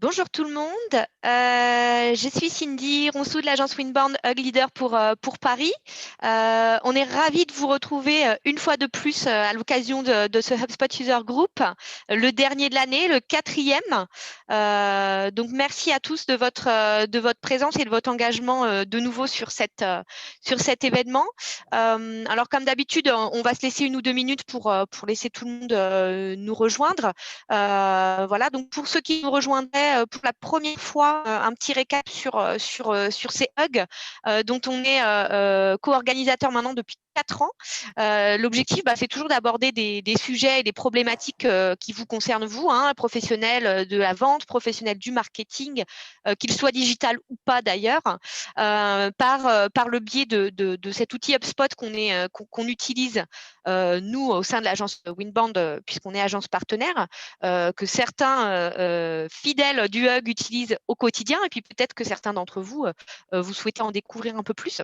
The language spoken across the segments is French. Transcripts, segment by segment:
Bonjour tout le monde, je suis Cindy Ronsou de l'agence Winbound Hug Leader pour Paris. On est ravis de vous retrouver une fois de plus à l'occasion de ce HubSpot User Group, le dernier de l'année, le quatrième. Donc merci à tous de votre présence et de votre engagement de nouveau sur cet événement. Alors comme d'habitude, on va se laisser 1 ou 2 minutes pour laisser tout le monde nous rejoindre. Voilà, donc pour ceux qui nous rejoindraient pour la première fois, un petit récap sur ces hugs dont on est co-organisateur maintenant depuis 4 ans. L'objectif, c'est toujours d'aborder des sujets et des problématiques qui vous concernent vous, professionnels de la vente, professionnels du marketing, qu'ils soient digital ou pas d'ailleurs, par le biais de cet outil HubSpot qu'on utilise nous au sein de l'agence Winbound, puisqu'on est agence partenaire, que certains fidèles du Hug utilisent au quotidien, et puis peut-être que certains d'entre vous, vous souhaitez en découvrir un peu plus.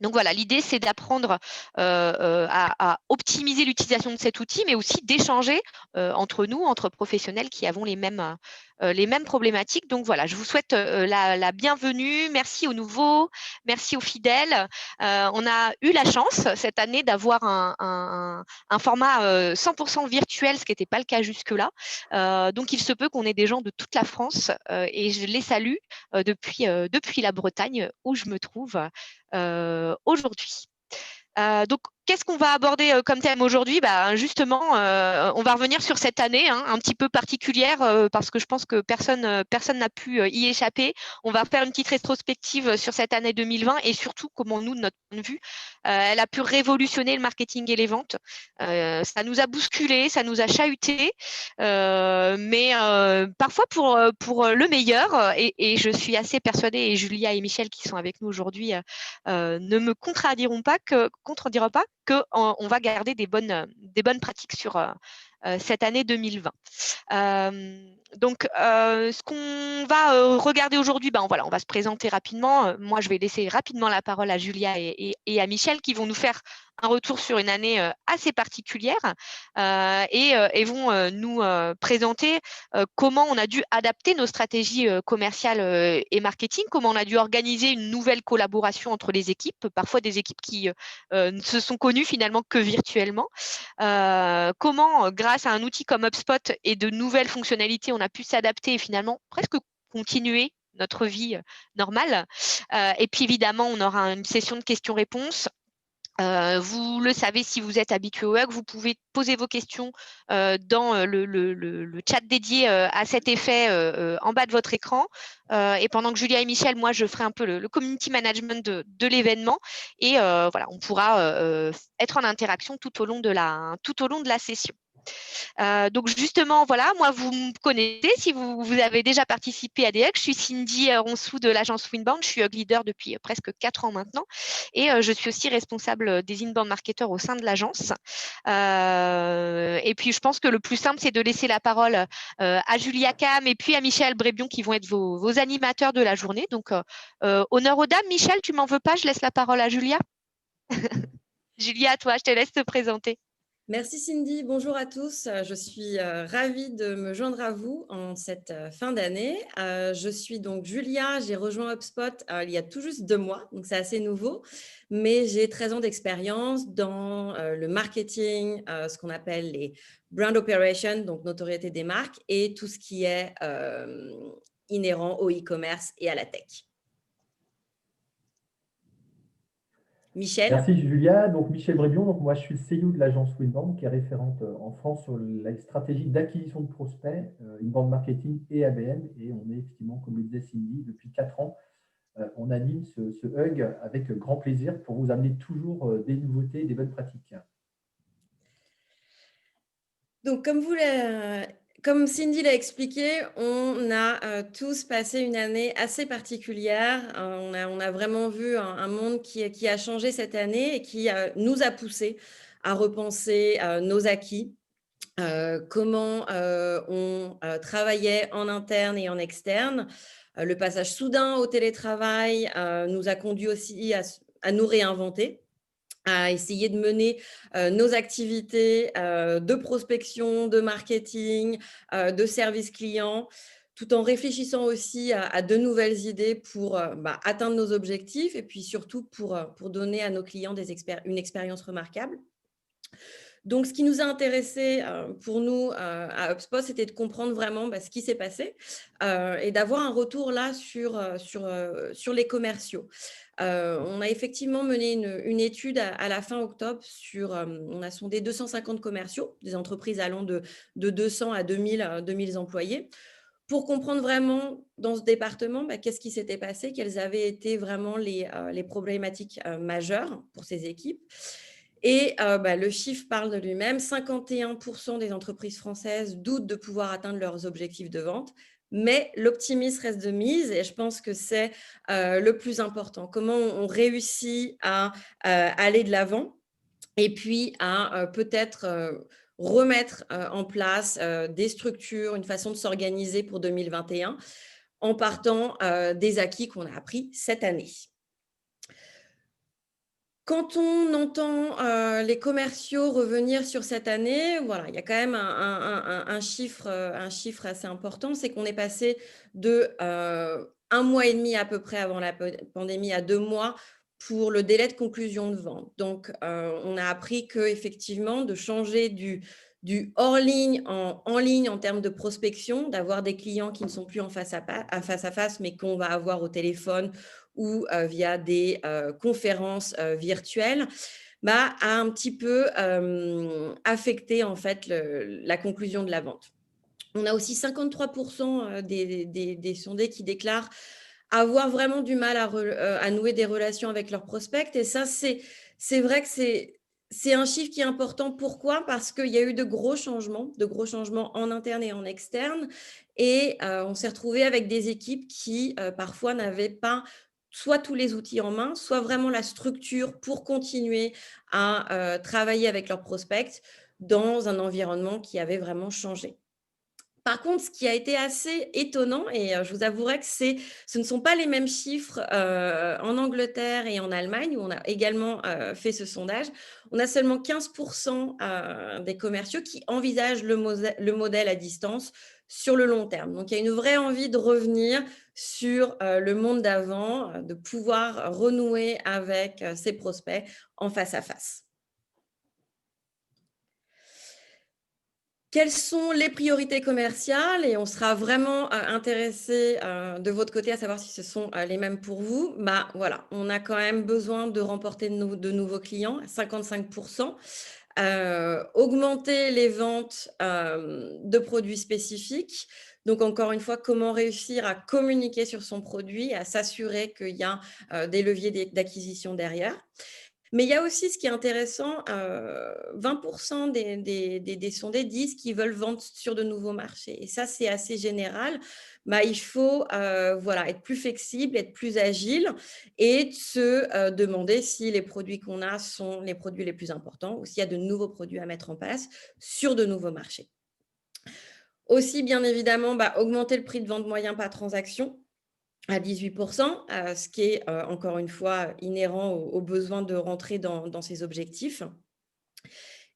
Donc voilà, l'idée, c'est d'apprendre à optimiser l'utilisation de cet outil, mais aussi d'échanger entre nous, entre professionnels qui avons les mêmes problématiques. Donc voilà, je vous souhaite la bienvenue. Merci aux nouveaux, merci aux fidèles. On a eu la chance cette année d'avoir un format 100% virtuel, ce qui n'était pas le cas jusque-là. Donc il se peut qu'on ait des gens de toute la France et je les salue depuis la Bretagne où je me trouve aujourd'hui. Donc, qu'est-ce qu'on va aborder comme thème aujourd'hui? Justement, on va revenir sur cette année un petit peu particulière parce que je pense que personne n'a pu y échapper. On va faire une petite rétrospective sur cette année 2020 et surtout comment nous, de notre point de vue, elle a pu révolutionner le marketing et les ventes. Ça nous a bousculé, ça nous a chahuté, mais parfois pour le meilleur. Et je suis assez persuadée, et Julia et Michel qui sont avec nous aujourd'hui ne me contrediront pas qu'on va garder des bonnes pratiques sur cette année 2020. Donc, ce qu'on va regarder aujourd'hui, voilà, on va se présenter rapidement. Moi, je vais laisser rapidement la parole à Julia et à Michel qui vont nous faire un retour sur une année assez particulière et vont nous présenter comment on a dû adapter nos stratégies commerciales et marketing, comment on a dû organiser une nouvelle collaboration entre les équipes, parfois des équipes qui ne se sont connues finalement que virtuellement. Comment, grâce à un outil comme HubSpot et de nouvelles fonctionnalités, on a pu s'adapter et finalement presque continuer notre vie normale. Et puis évidemment, on aura une session de questions-réponses. Vous le savez, si vous êtes habitué au Hug, vous pouvez poser vos questions dans le chat dédié à cet effet en bas de votre écran. Et pendant que Julia et Michel, moi, je ferai un peu le community management de l'événement. Et voilà, on pourra être en interaction tout au long de la session. Donc justement, voilà, moi, vous me connaissez, si vous avez déjà participé à des hugs. Je suis Cindy Ronsou de l'agence Winbound. Je suis hug leader depuis presque 4 ans maintenant. Et je suis aussi responsable des inbound marketeurs au sein de l'agence. Et puis, je pense que le plus simple, c'est de laisser la parole à Julia Cam et puis à Michel Brébion qui vont être vos animateurs de la journée. Donc, honneur aux dames. Michel, tu m'en veux pas? Je laisse la parole à Julia. Julia, toi, je te laisse te présenter. Merci Cindy, bonjour à tous. Je suis ravie de me joindre à vous en cette fin d'année. Je suis donc Julia, j'ai rejoint HubSpot il y a tout juste 2 mois, donc c'est assez nouveau, mais j'ai 13 ans d'expérience dans le marketing, ce qu'on appelle les brand operations, donc notoriété des marques, et tout ce qui est inhérent au e-commerce et à la tech. Michel? Merci Julia. Donc Michel Brébion, donc moi je suis le CEO de l'agence Winbound qui est référente en France sur la stratégie d'acquisition de prospects, inbound marketing et ABM. Et on est effectivement, comme le disait Cindy, depuis 4 ans, on anime ce hug avec grand plaisir pour vous amener toujours des nouveautés et des bonnes pratiques. Donc, comme Cindy l'a expliqué, on a tous passé une année assez particulière. On a vraiment vu un monde qui a changé cette année et qui nous a poussé à repenser nos acquis, comment on travaillait en interne et en externe. Le passage soudain au télétravail nous a conduit aussi à nous réinventer, à essayer de mener nos activités de prospection, de marketing, de service client, tout en réfléchissant aussi à de nouvelles idées pour atteindre nos objectifs et puis surtout pour donner à nos clients une expérience remarquable. Donc, ce qui nous a intéressé pour nous à HubSpot, c'était de comprendre vraiment ce qui s'est passé et d'avoir un retour là sur les commerciaux. On a effectivement mené une étude à la fin octobre on a sondé 250 commerciaux, des entreprises allant de 200 à 2000 employés, pour comprendre vraiment dans ce département qu'est-ce qui s'était passé, quelles avaient été vraiment les problématiques majeures pour ces équipes. Et le chiffre parle de lui-même, 51% des entreprises françaises doutent de pouvoir atteindre leurs objectifs de vente, mais l'optimisme reste de mise et je pense que c'est le plus important. Comment on réussit à aller de l'avant et puis à peut-être remettre en place des structures, une façon de s'organiser pour 2021 en partant des acquis qu'on a appris cette année. Quand on entend les commerciaux revenir sur cette année, voilà, il y a quand même un chiffre assez important, c'est qu'on est passé de 1 mois et demi à peu près avant la pandémie à 2 mois pour le délai de conclusion de vente. Donc, on a appris qu'effectivement, de changer du hors ligne en ligne en termes de prospection, d'avoir des clients qui ne sont plus en face à face, mais qu'on va avoir au téléphone ou via des conférences virtuelles, a un petit peu affecté en fait la conclusion de la vente. On a aussi 53% des sondés qui déclarent avoir vraiment du mal à nouer des relations avec leurs prospects. Et ça, c'est vrai que c'est un chiffre qui est important. Pourquoi ? Parce qu'il y a eu de gros changements en interne et en externe. Et on s'est retrouvé avec des équipes qui parfois n'avaient pas soit tous les outils en main, soit vraiment la structure pour continuer à travailler avec leurs prospects dans un environnement qui avait vraiment changé. Par contre, ce qui a été assez étonnant, et je vous avouerai que ce ne sont pas les mêmes chiffres en Angleterre et en Allemagne, où on a également fait ce sondage. On a seulement 15% des commerciaux qui envisagent le modèle à distance sur le long terme. Donc, il y a une vraie envie de revenir sur le monde d'avant, de pouvoir renouer avec ses prospects en face à face. Quelles sont les priorités commerciales? Et on sera vraiment intéressé de votre côté à savoir si ce sont les mêmes pour vous. Voilà, on a quand même besoin de remporter de nouveaux clients, 55%. Augmenter les ventes de produits spécifiques. Donc, encore une fois, comment réussir à communiquer sur son produit, à s'assurer qu'il y a des leviers d'acquisition derrière. Mais il y a aussi ce qui est intéressant, 20% des sondés disent qu'ils veulent vendre sur de nouveaux marchés. Et ça, c'est assez général. Il faut être plus flexible, être plus agile et se demander si les produits qu'on a sont les produits les plus importants ou s'il y a de nouveaux produits à mettre en place sur de nouveaux marchés. Aussi, bien évidemment, augmenter le prix de vente moyen par transaction à 18%, ce qui est encore une fois inhérent au besoin de rentrer dans ces objectifs.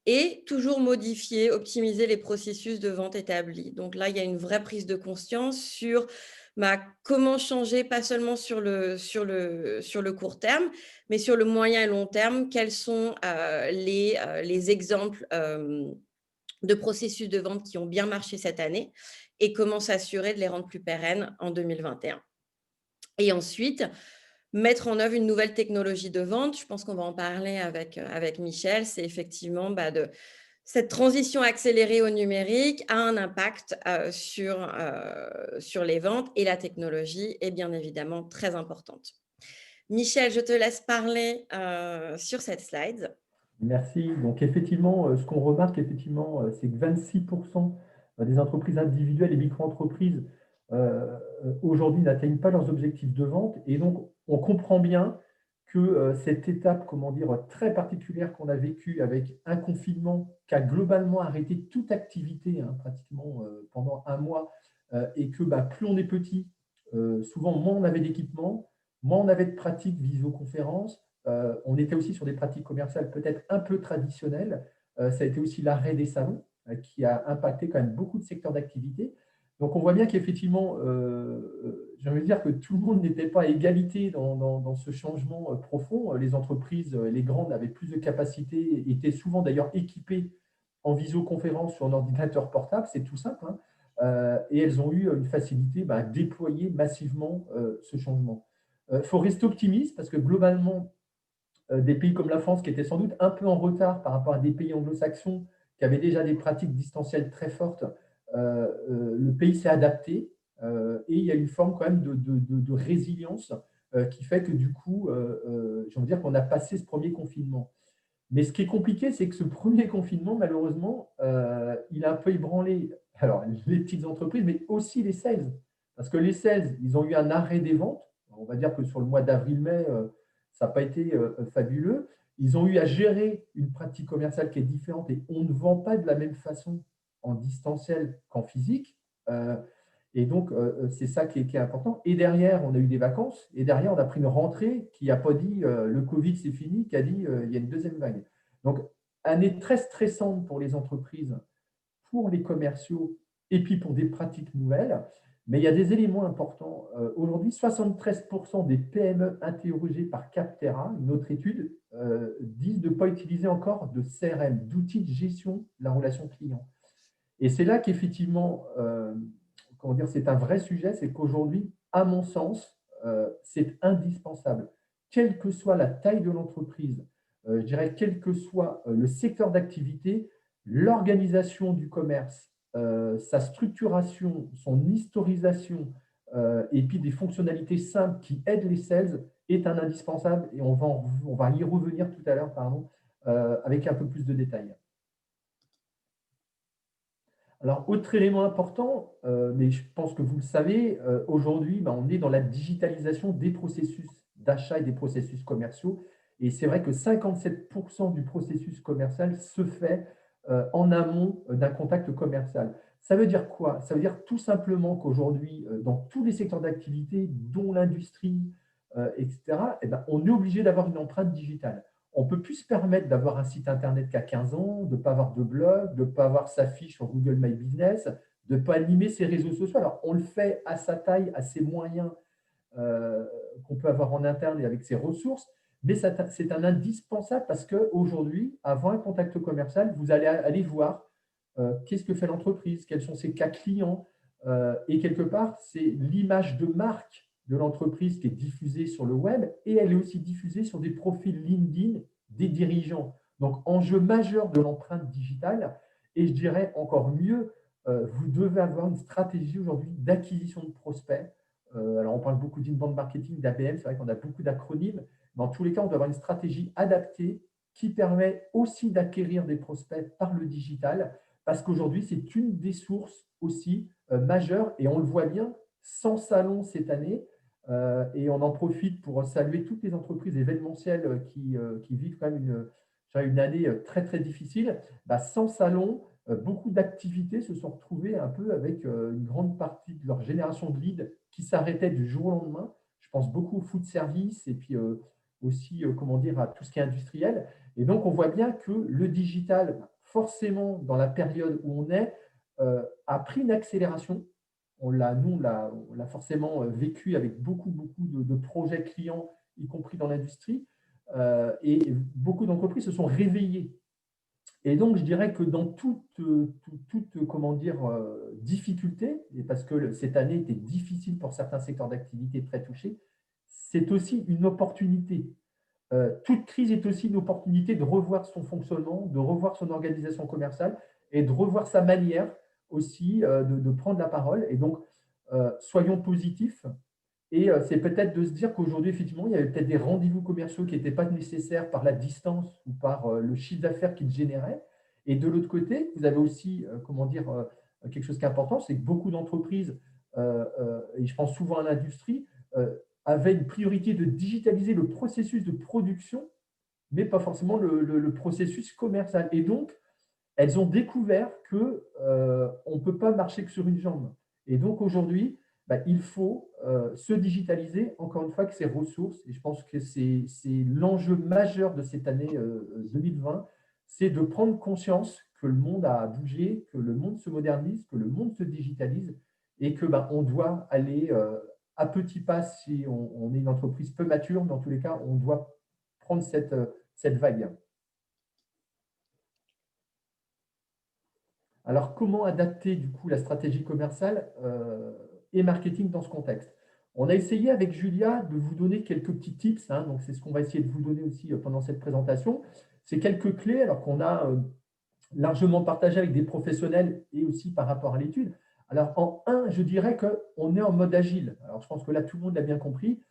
Et toujours modifier, optimiser les processus de vente établis. Donc là, il y a une vraie prise de conscience sur comment changer, pas seulement sur le court terme, mais sur le moyen et long terme, quels sont les exemples de processus de vente qui ont bien marché cette année et comment s'assurer de les rendre plus pérennes en 2021. Et ensuite, mettre en œuvre une nouvelle technologie de vente. Je pense qu'on va en parler avec Michel. C'est effectivement de cette transition accélérée au numérique a un impact sur les ventes et la technologie est bien évidemment très importante. Michel, je te laisse parler sur cette slide. Merci. Donc, effectivement, ce qu'on remarque, effectivement, c'est que 26% des entreprises individuelles et micro-entreprises aujourd'hui n'atteignent pas leurs objectifs de vente. Et donc, on comprend bien que cette étape, très particulière qu'on a vécue avec un confinement qui a globalement arrêté toute activité, pratiquement pendant 1 mois, et que plus on est petit, souvent moins on avait d'équipement, moins on avait de pratiques visioconférences. On était aussi sur des pratiques commerciales peut-être un peu traditionnelles. Ça a été aussi l'arrêt des salons qui a impacté quand même beaucoup de secteurs d'activité. Donc, on voit bien qu'effectivement, j'ai envie de dire que tout le monde n'était pas à égalité dans ce changement profond. Les entreprises, les grandes, avaient plus de capacités, étaient souvent d'ailleurs équipées en visioconférence sur un ordinateur portable, c'est tout simple, hein. Et elles ont eu une facilité à déployer massivement ce changement. Il faut rester optimiste parce que globalement, des pays comme la France, qui étaient sans doute un peu en retard par rapport à des pays anglo-saxons qui avaient déjà des pratiques distancielles très fortes, le pays s'est adapté et il y a une forme quand même de résilience qui fait que du coup, j'ai envie de dire qu'on a passé ce premier confinement. Mais ce qui est compliqué, c'est que ce premier confinement, malheureusement, il a un peu ébranlé alors, les petites entreprises, mais aussi les sales. Parce que les sales, ils ont eu un arrêt des ventes. On va dire que sur le mois d'avril-mai, ça n'a pas été fabuleux. Ils ont eu à gérer une pratique commerciale qui est différente et on ne vend pas de la même façon en distanciel qu'en physique. Et donc, c'est ça qui est important. Et derrière, on a eu des vacances. Et derrière, on a pris une rentrée qui n'a pas dit le Covid, c'est fini, qui a dit il y a une deuxième vague. Donc, année très stressante pour les entreprises, pour les commerciaux et puis pour des pratiques nouvelles. Mais il y a des éléments importants. Aujourd'hui, 73% des PME interrogées par Capterra, une autre étude, disent de ne pas utiliser encore de CRM, d'outils de gestion de la relation client. Et c'est là qu'effectivement, comment dire, c'est un vrai sujet, c'est qu'aujourd'hui, à mon sens, c'est indispensable. Quelle que soit la taille de l'entreprise, je dirais quel que soit le secteur d'activité, l'organisation du commerce, sa structuration, son historisation, et puis des fonctionnalités simples qui aident les sales est un indispensable et on va y revenir tout à l'heure, pardon, avec un peu plus de détails. Alors, autre élément important, mais je pense que vous le savez, aujourd'hui, on est dans la digitalisation des processus d'achat et des processus commerciaux. Et c'est vrai que 57% du processus commercial se fait en amont d'un contact commercial. Ça veut dire quoi? Ça veut dire tout simplement qu'aujourd'hui, dans tous les secteurs d'activité, dont l'industrie, etc., on est obligé d'avoir une empreinte digitale. On ne peut plus se permettre d'avoir un site internet qu'à 15 ans, de ne pas avoir de blog, de ne pas avoir sa fiche sur Google My Business, de ne pas animer ses réseaux sociaux. Alors, on le fait à sa taille, à ses moyens qu'on peut avoir en interne et avec ses ressources, mais c'est un indispensable parce qu'aujourd'hui, avant un contact commercial, vous allez aller voir qu'est-ce que fait l'entreprise, quels sont ses cas clients, et quelque part, c'est l'image de marque de l'entreprise qui est diffusée sur le web et elle est aussi diffusée sur des profils LinkedIn des dirigeants. Donc, enjeu majeur de l'empreinte digitale. Et je dirais encore mieux, vous devez avoir une stratégie aujourd'hui d'acquisition de prospects. Alors, on parle beaucoup d'inbound marketing, d'ABM, c'est vrai qu'on a beaucoup d'acronymes. Dans tous les cas, on doit avoir une stratégie adaptée qui permet aussi d'acquérir des prospects par le digital parce qu'aujourd'hui, c'est une des sources aussi majeures et on le voit bien, sans salon cette année, et on en profite pour saluer toutes les entreprises événementielles qui vivent quand même une année très, très difficile. Sans salon, beaucoup d'activités se sont retrouvées un peu avec une grande partie de leur génération de leads qui s'arrêtait du jour au lendemain. Je pense beaucoup au food service et puis aussi, comment dire, à tout ce qui est industriel. Et donc, on voit bien que le digital, forcément, dans la période où on est, a pris une accélération. Nous, on l'a forcément vécu avec beaucoup de projets clients, y compris dans l'industrie. Et beaucoup d'entreprises se sont réveillées. Et donc, je dirais que dans toute comment dire, difficulté, et parce que cette année était difficile pour certains secteurs d'activité très touchés, c'est aussi une opportunité. Toute crise est aussi une opportunité de revoir son fonctionnement, de revoir son organisation commerciale et de revoir sa manière aussi de prendre la parole. Et donc, soyons positifs. Et c'est peut-être de se dire qu'aujourd'hui, effectivement, il y avait peut-être des rendez-vous commerciaux qui n'étaient pas nécessaires par la distance ou par le chiffre d'affaires qu'ils généraient. Et de l'autre côté, vous avez aussi, comment dire, quelque chose qui est important, c'est que beaucoup d'entreprises, et je pense souvent à l'industrie, avaient une priorité de digitaliser le processus de production, mais pas forcément le processus commercial. Et donc, elles ont découvert qu'on ne peut pas marcher que sur une jambe. Et donc, aujourd'hui, il faut se digitaliser, encore une fois, avec ses ressources. Et je pense que c'est l'enjeu majeur de cette année 2020, c'est de prendre conscience que le monde a bougé, que le monde se modernise, que le monde se digitalise et que on doit aller à petits pas si on est une entreprise peu mature, mais en tous les cas, on doit prendre cette vague. Alors, comment adapter du coup la stratégie commerciale et marketing dans ce contexte? On a essayé avec Julia de vous donner quelques petits tips, hein, donc c'est ce qu'on va essayer de vous donner aussi pendant cette présentation. C'est quelques clés, alors qu'on a largement partagé avec des professionnels et aussi par rapport à l'étude. Alors, en un, je dirais qu'on est en mode agile. Alors, je pense que là, tout le monde l'a bien compris.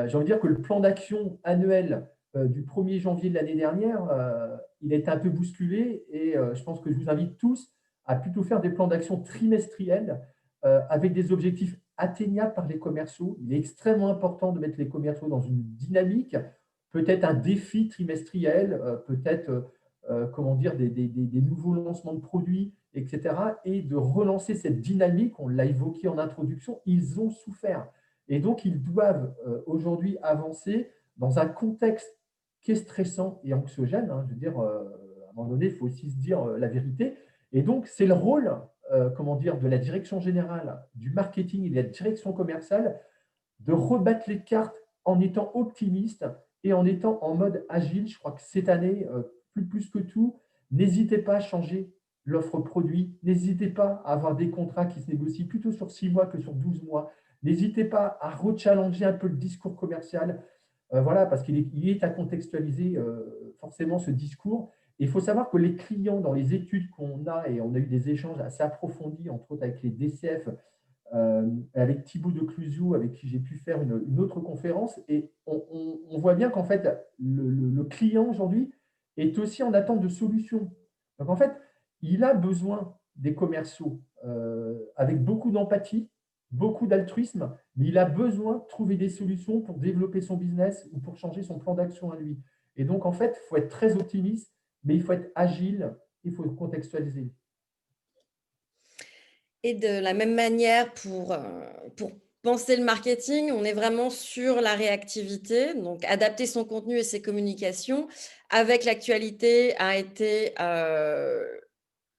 J'ai envie de dire que le plan d'action annuel du 1er janvier de l'année dernière, il a été un peu bousculé et je pense que je vous invite tous à plutôt faire des plans d'action trimestriels avec des objectifs atteignables par les commerciaux. Il est extrêmement important de mettre les commerciaux dans une dynamique, peut-être un défi trimestriel, peut-être comment dire, des nouveaux lancements de produits, etc. Et de relancer cette dynamique, on l'a évoqué en introduction, ils ont souffert. Et donc, ils doivent aujourd'hui avancer dans un contexte qui est stressant et anxiogène. Hein. Je veux dire, à un moment donné, il faut aussi se dire la vérité. Et donc, c'est le rôle, comment dire, de la direction générale, du marketing et de la direction commerciale de rebattre les cartes en étant optimiste et en étant en mode agile. Je crois que cette année, plus que tout, n'hésitez pas à changer l'offre produit, n'hésitez pas à avoir des contrats qui se négocient plutôt sur 6 mois que sur 12 mois, n'hésitez pas à rechallenger un peu le discours commercial, voilà, parce qu'il est à contextualiser forcément ce discours. Et il faut savoir que les clients, dans les études qu'on a, et on a eu des échanges assez approfondis, entre autres avec les DCF, avec Thibaut de Clusio, avec qui j'ai pu faire une autre conférence. Et on voit bien qu'en fait, le client aujourd'hui est aussi en attente de solutions. Donc en fait, il a besoin des commerciaux avec beaucoup d'empathie, beaucoup d'altruisme, mais il a besoin de trouver des solutions pour développer son business ou pour changer son plan d'action à lui. Et donc, en fait, il faut être très optimiste, mais il faut être agile, il faut contextualiser. Et de la même manière, pour penser le marketing, on est vraiment sur la réactivité, donc adapter son contenu et ses communications avec l'actualité a été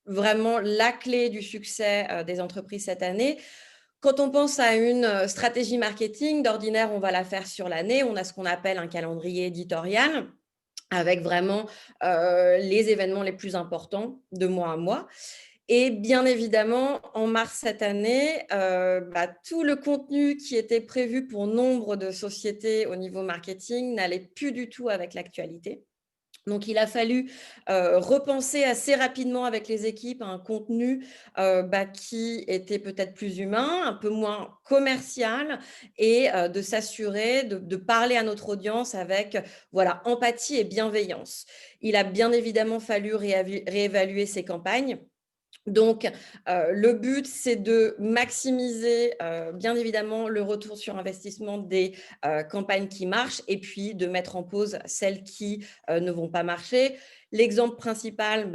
vraiment la clé du succès des entreprises cette année. Quand on pense à une stratégie marketing, d'ordinaire, on va la faire sur l'année. On a ce qu'on appelle un calendrier éditorial avec vraiment les événements les plus importants de mois à mois. Et bien évidemment, en mars cette année, tout le contenu qui était prévu pour nombre de sociétés au niveau marketing n'allait plus du tout avec l'actualité. Donc, il a fallu repenser assez rapidement avec les équipes un contenu qui était peut-être plus humain, un peu moins commercial et de s'assurer de parler à notre audience avec voilà, empathie et bienveillance. Il a bien évidemment fallu réévaluer ses campagnes. Donc, le but, c'est de maximiser, bien évidemment, le retour sur investissement des campagnes qui marchent et puis de mettre en pause celles qui ne vont pas marcher. L'exemple principal,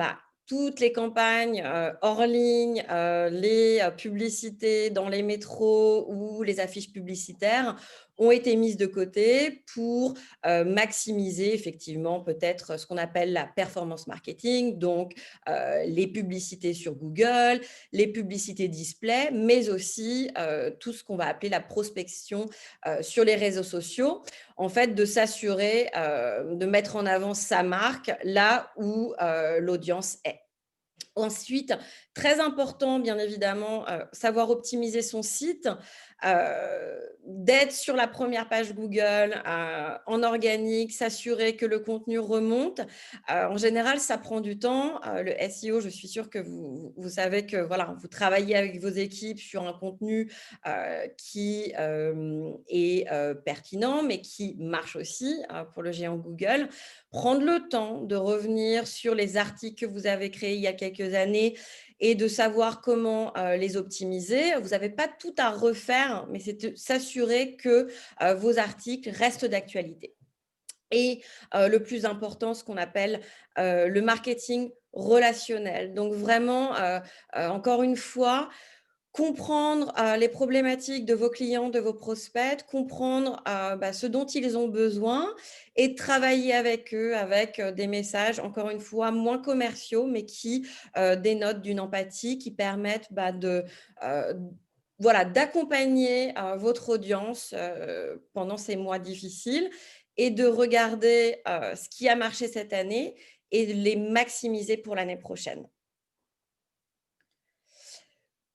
toutes les campagnes hors ligne, les publicités dans les métros ou les affiches publicitaires ont été mises de côté pour maximiser effectivement peut-être ce qu'on appelle la performance marketing, donc les publicités sur Google, les publicités display, mais aussi tout ce qu'on va appeler la prospection sur les réseaux sociaux. En fait, de s'assurer de mettre en avant sa marque là où l'audience est. Ensuite, très important, bien évidemment, savoir optimiser son site, d'être sur la première page Google en organique, s'assurer que le contenu remonte. En général, ça prend du temps. Le SEO, je suis sûre que vous savez que voilà, vous travaillez avec vos équipes sur un contenu qui est pertinent, mais qui marche aussi pour le géant Google. Prendre le temps de revenir sur les articles que vous avez créés il y a quelques années et de savoir comment les optimiser. Vous n'avez pas tout à refaire, mais c'est de s'assurer que vos articles restent d'actualité. Et le plus important, ce qu'on appelle le marketing relationnel. Donc vraiment, encore une fois, comprendre les problématiques de vos clients, de vos prospects, comprendre ce dont ils ont besoin et travailler avec eux avec des messages, encore une fois, moins commerciaux, mais qui dénotent d'une empathie, qui permettent voilà, d'accompagner votre audience pendant ces mois difficiles et de regarder ce qui a marché cette année et de les maximiser pour l'année prochaine.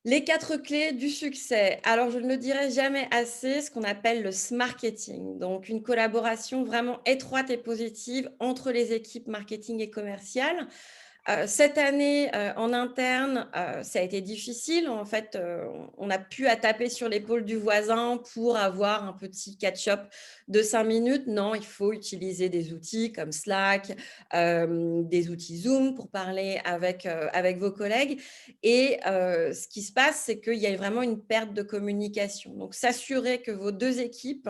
Les 4 clés du succès. Alors, je ne le dirai jamais assez, ce qu'on appelle le smarketing. Donc, une collaboration vraiment étroite et positive entre les équipes marketing et commerciales. Cette année, en interne, ça a été difficile. En fait, on a pu à taper sur l'épaule du voisin pour avoir un petit catch-up de 5 minutes. Non, il faut utiliser des outils comme Slack, des outils Zoom pour parler avec vos collègues. Et ce qui se passe, c'est qu'il y a vraiment une perte de communication. Donc, s'assurer que vos 2 équipes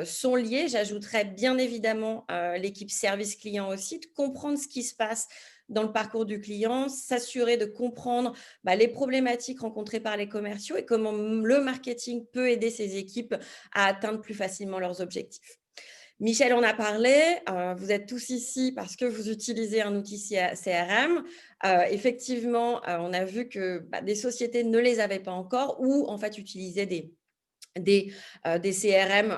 sont liées. J'ajouterais bien évidemment l'équipe service client aussi, de comprendre ce qui se passe dans le parcours du client, s'assurer de comprendre les problématiques rencontrées par les commerciaux et comment le marketing peut aider ces équipes à atteindre plus facilement leurs objectifs. Michel en a parlé, vous êtes tous ici parce que vous utilisez un outil CRM. Effectivement, on a vu que des sociétés ne les avaient pas encore ou en fait utilisaient des CRM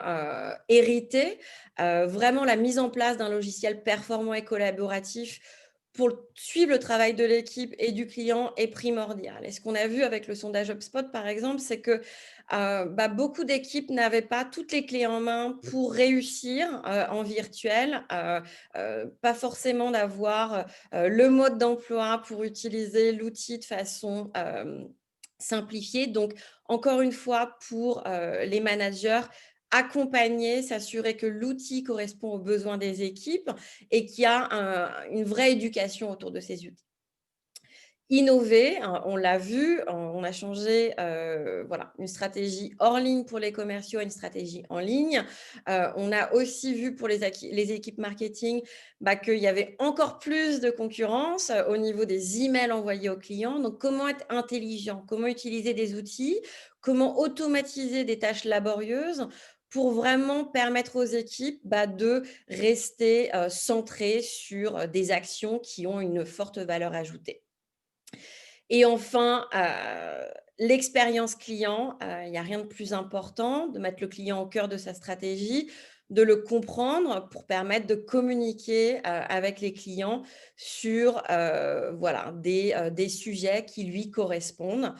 hérités. Vraiment, la mise en place d'un logiciel performant et collaboratif pour suivre le travail de l'équipe et du client est primordial. Et ce qu'on a vu avec le sondage HubSpot, par exemple, c'est que beaucoup d'équipes n'avaient pas toutes les clés en main pour réussir en virtuel, pas forcément d'avoir le mode d'emploi pour utiliser l'outil de façon simplifiée. Donc, encore une fois, pour les managers, accompagner, s'assurer que l'outil correspond aux besoins des équipes et qu'il y a une vraie éducation autour de ces outils. Innover, on l'a vu, on a changé une stratégie hors ligne pour les commerciaux à une stratégie en ligne. On a aussi vu pour les équipes marketing qu'il y avait encore plus de concurrence au niveau des emails envoyés aux clients. Donc, comment être intelligent, comment utiliser des outils, comment automatiser des tâches laborieuses pour vraiment permettre aux équipes de rester centrées sur des actions qui ont une forte valeur ajoutée. Et enfin, l'expérience client, il n'y a rien de plus important, de mettre le client au cœur de sa stratégie, de le comprendre pour permettre de communiquer avec les clients sur des sujets qui lui correspondent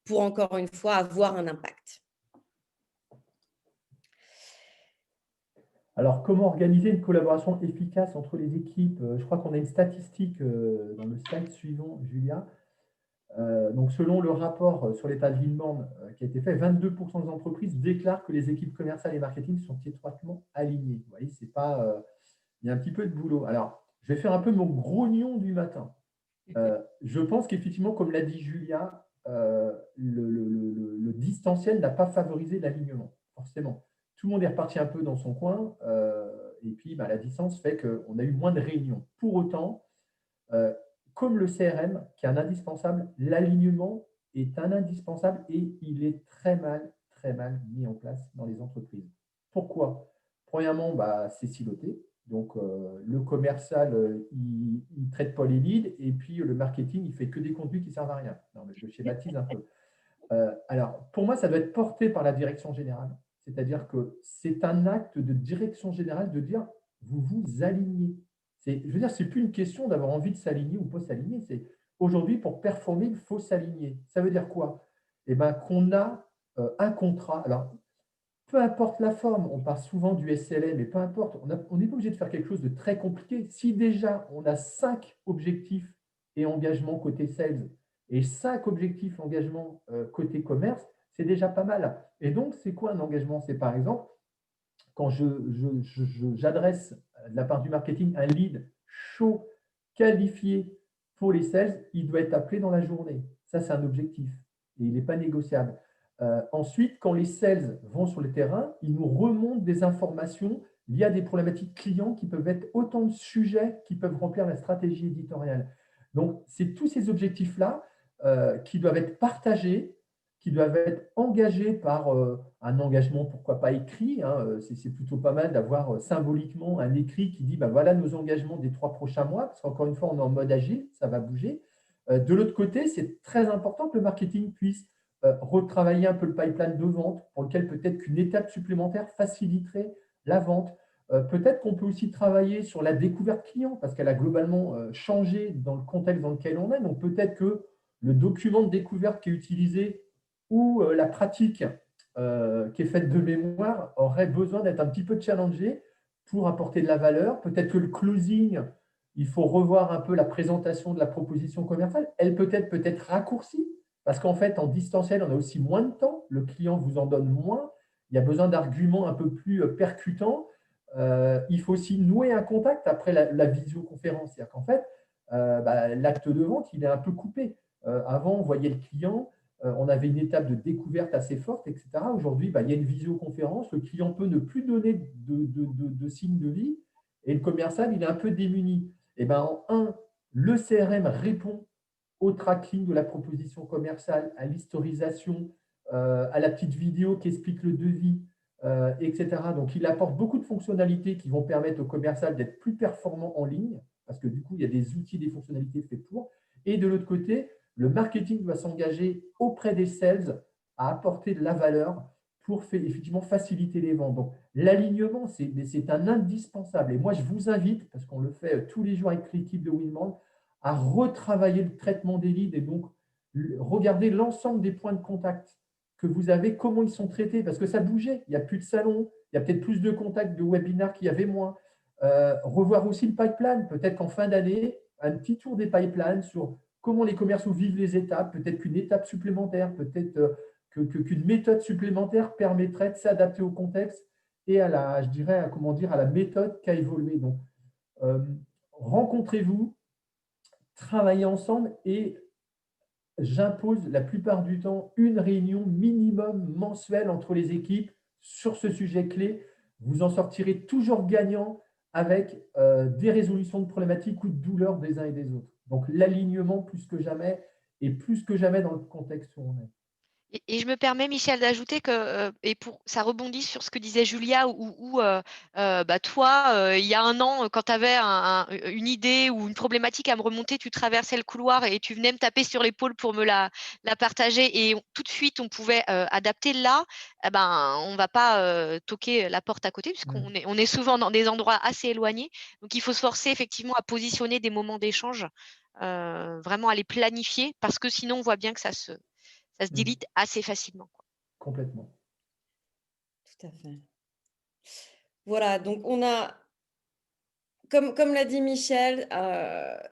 pour, encore une fois, avoir un impact. Alors, comment organiser une collaboration efficace entre les équipes? Je crois qu'on a une statistique dans le slide suivant, Julia. Donc, selon le rapport sur l'état de l'inbound qui a été fait, 22% des entreprises déclarent que les équipes commerciales et marketing sont étroitement alignées. Vous voyez, c'est pas, il y a un petit peu de boulot. Alors, je vais faire un peu mon grognon du matin. Je pense qu'effectivement, comme l'a dit Julia, le distanciel n'a pas favorisé l'alignement, forcément. Tout le monde est reparti un peu dans son coin, et puis la distance fait qu'on a eu moins de réunions. Pour autant, comme le CRM, qui est un indispensable, l'alignement est un indispensable et il est très mal mis en place dans les entreprises. Pourquoi? Premièrement, c'est siloté. Donc, le commercial, il ne traite pas les leads et puis le marketing, il ne fait que des contenus qui ne servent à rien. Non, mais je schématise un peu. Alors, pour moi, ça doit être porté par la direction générale. C'est-à-dire que c'est un acte de direction générale de dire vous vous alignez. Je veux dire, ce n'est plus une question d'avoir envie de s'aligner ou pas s'aligner. C'est aujourd'hui, pour performer, il faut s'aligner. Ça veut dire quoi? Eh bien, qu'on a un contrat. Alors, peu importe la forme, on parle souvent du SLM, mais peu importe, on n'est pas obligé de faire quelque chose de très compliqué. Si déjà on a 5 objectifs et engagements côté sales et 5 objectifs engagement côté commerce, c'est déjà pas mal. Et donc, c'est quoi un engagement? C'est par exemple, quand j'adresse de la part du marketing un lead chaud, qualifié pour les sales, il doit être appelé dans la journée. Ça, c'est un objectif et il n'est pas négociable. Ensuite, quand les sales vont sur le terrain, ils nous remontent des informations liées à des problématiques clients qui peuvent être autant de sujets qui peuvent remplir la stratégie éditoriale. Donc, c'est tous ces objectifs-là qui doivent être partagés, qui doivent être engagés par un engagement, pourquoi pas écrit. C'est plutôt pas mal d'avoir symboliquement un écrit qui dit voilà nos engagements des 3 prochains mois, parce qu'encore une fois, on est en mode agile, ça va bouger. De l'autre côté, c'est très important que le marketing puisse retravailler un peu le pipeline de vente pour lequel peut-être qu'une étape supplémentaire faciliterait la vente. Peut-être qu'on peut aussi travailler sur la découverte client parce qu'elle a globalement changé dans le contexte dans lequel on est. Donc, peut-être que le document de découverte qui est utilisé ou la pratique qui est faite de mémoire aurait besoin d'être un petit peu challengée pour apporter de la valeur. Peut-être que le closing, il faut revoir un peu la présentation de la proposition commerciale. Elle peut-être raccourcie parce qu'en fait, en distanciel, on a aussi moins de temps. Le client vous en donne moins. Il y a besoin d'arguments un peu plus percutants. Il faut aussi nouer un contact après la visioconférence. C'est-à-dire qu'en fait, l'acte de vente, il est un peu coupé. Avant, on voyait le client, on avait une étape de découverte assez forte, etc. Aujourd'hui, il y a une visioconférence, le client peut ne plus donner de signe de vie et le commercial, il est un peu démuni. Et le CRM répond au tracking de la proposition commerciale, à l'historisation, à la petite vidéo qui explique le devis, etc. Donc, il apporte beaucoup de fonctionnalités qui vont permettre au commercial d'être plus performant en ligne, parce que du coup, il y a des outils, des fonctionnalités faits pour. Et de l'autre côté, le marketing doit s'engager auprès des sales à apporter de la valeur pour effectivement faciliter les ventes. Donc, l'alignement, c'est un indispensable. Et moi, je vous invite, parce qu'on le fait tous les jours avec l'équipe de Winmond, à retravailler le traitement des leads et donc regarder l'ensemble des points de contact que vous avez, comment ils sont traités, parce que ça bougeait. Il n'y a plus de salons, il y a peut-être plus de contacts, de webinaires qu'il y avait moins. Revoir aussi le pipeline. Peut-être qu'en fin d'année, un petit tour des pipelines sur comment les commerciaux vivent les étapes, peut-être qu'une étape supplémentaire, peut-être qu'une méthode supplémentaire permettrait de s'adapter au contexte et à la, je dirais, à la méthode qui a évolué. Donc, rencontrez-vous, travaillez ensemble et j'impose la plupart du temps une réunion minimum mensuelle entre les équipes sur ce sujet clé. Vous en sortirez toujours gagnant avec des résolutions de problématiques ou de douleurs des uns et des autres. Donc, l'alignement plus que jamais et plus que jamais dans le contexte où on est. Et je me permets, Michel, d'ajouter que, ça rebondit sur ce que disait Julia, toi, il y a un an, quand tu avais une idée ou une problématique à me remonter, tu traversais le couloir et tu venais me taper sur l'épaule pour me la partager et tout de suite, on pouvait adapter là. On ne va pas toquer la porte à côté puisqu'on est souvent dans des endroits assez éloignés. Donc, il faut se forcer effectivement à positionner des moments d'échange, vraiment à les planifier parce que sinon, on voit bien que ça se dilite assez facilement. Complètement. Tout à fait. Voilà, donc on a, comme l'a dit Michel,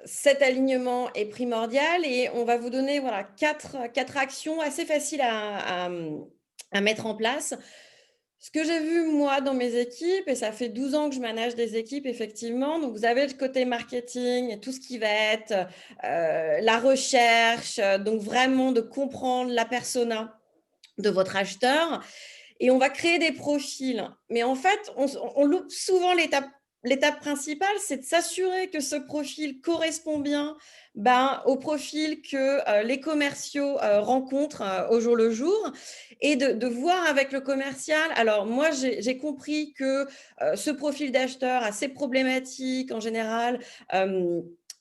cet alignement est primordial et on va vous donner quatre actions assez faciles à mettre en place. Ce que j'ai vu, moi, dans mes équipes, et ça fait 12 ans que je manage des équipes, effectivement, donc vous avez le côté marketing et tout ce qui va être la recherche, donc vraiment de comprendre la persona de votre acheteur. Et on va créer des profils. Mais en fait, on loupe souvent l'étape principale, c'est de s'assurer que ce profil correspond bien au profil que les commerciaux rencontrent au jour le jour et de voir avec le commercial. Alors moi, j'ai compris que ce profil d'acheteur a ses problématiques en général,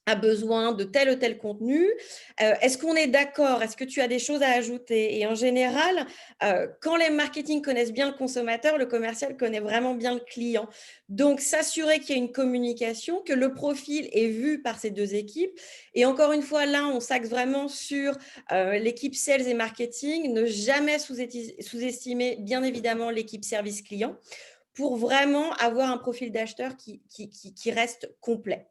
a besoin de tel ou tel contenu. Est-ce qu'on est d'accord? Est-ce que tu as des choses à ajouter? Et en général, quand les marketing connaissent bien le consommateur, le commercial connaît vraiment bien le client. Donc, s'assurer qu'il y a une communication, que le profil est vu par ces deux équipes. Et encore une fois, là, on s'axe vraiment sur l'équipe sales et marketing. Ne jamais sous-estimer, bien évidemment, l'équipe service client pour vraiment avoir un profil d'acheteur qui reste complet.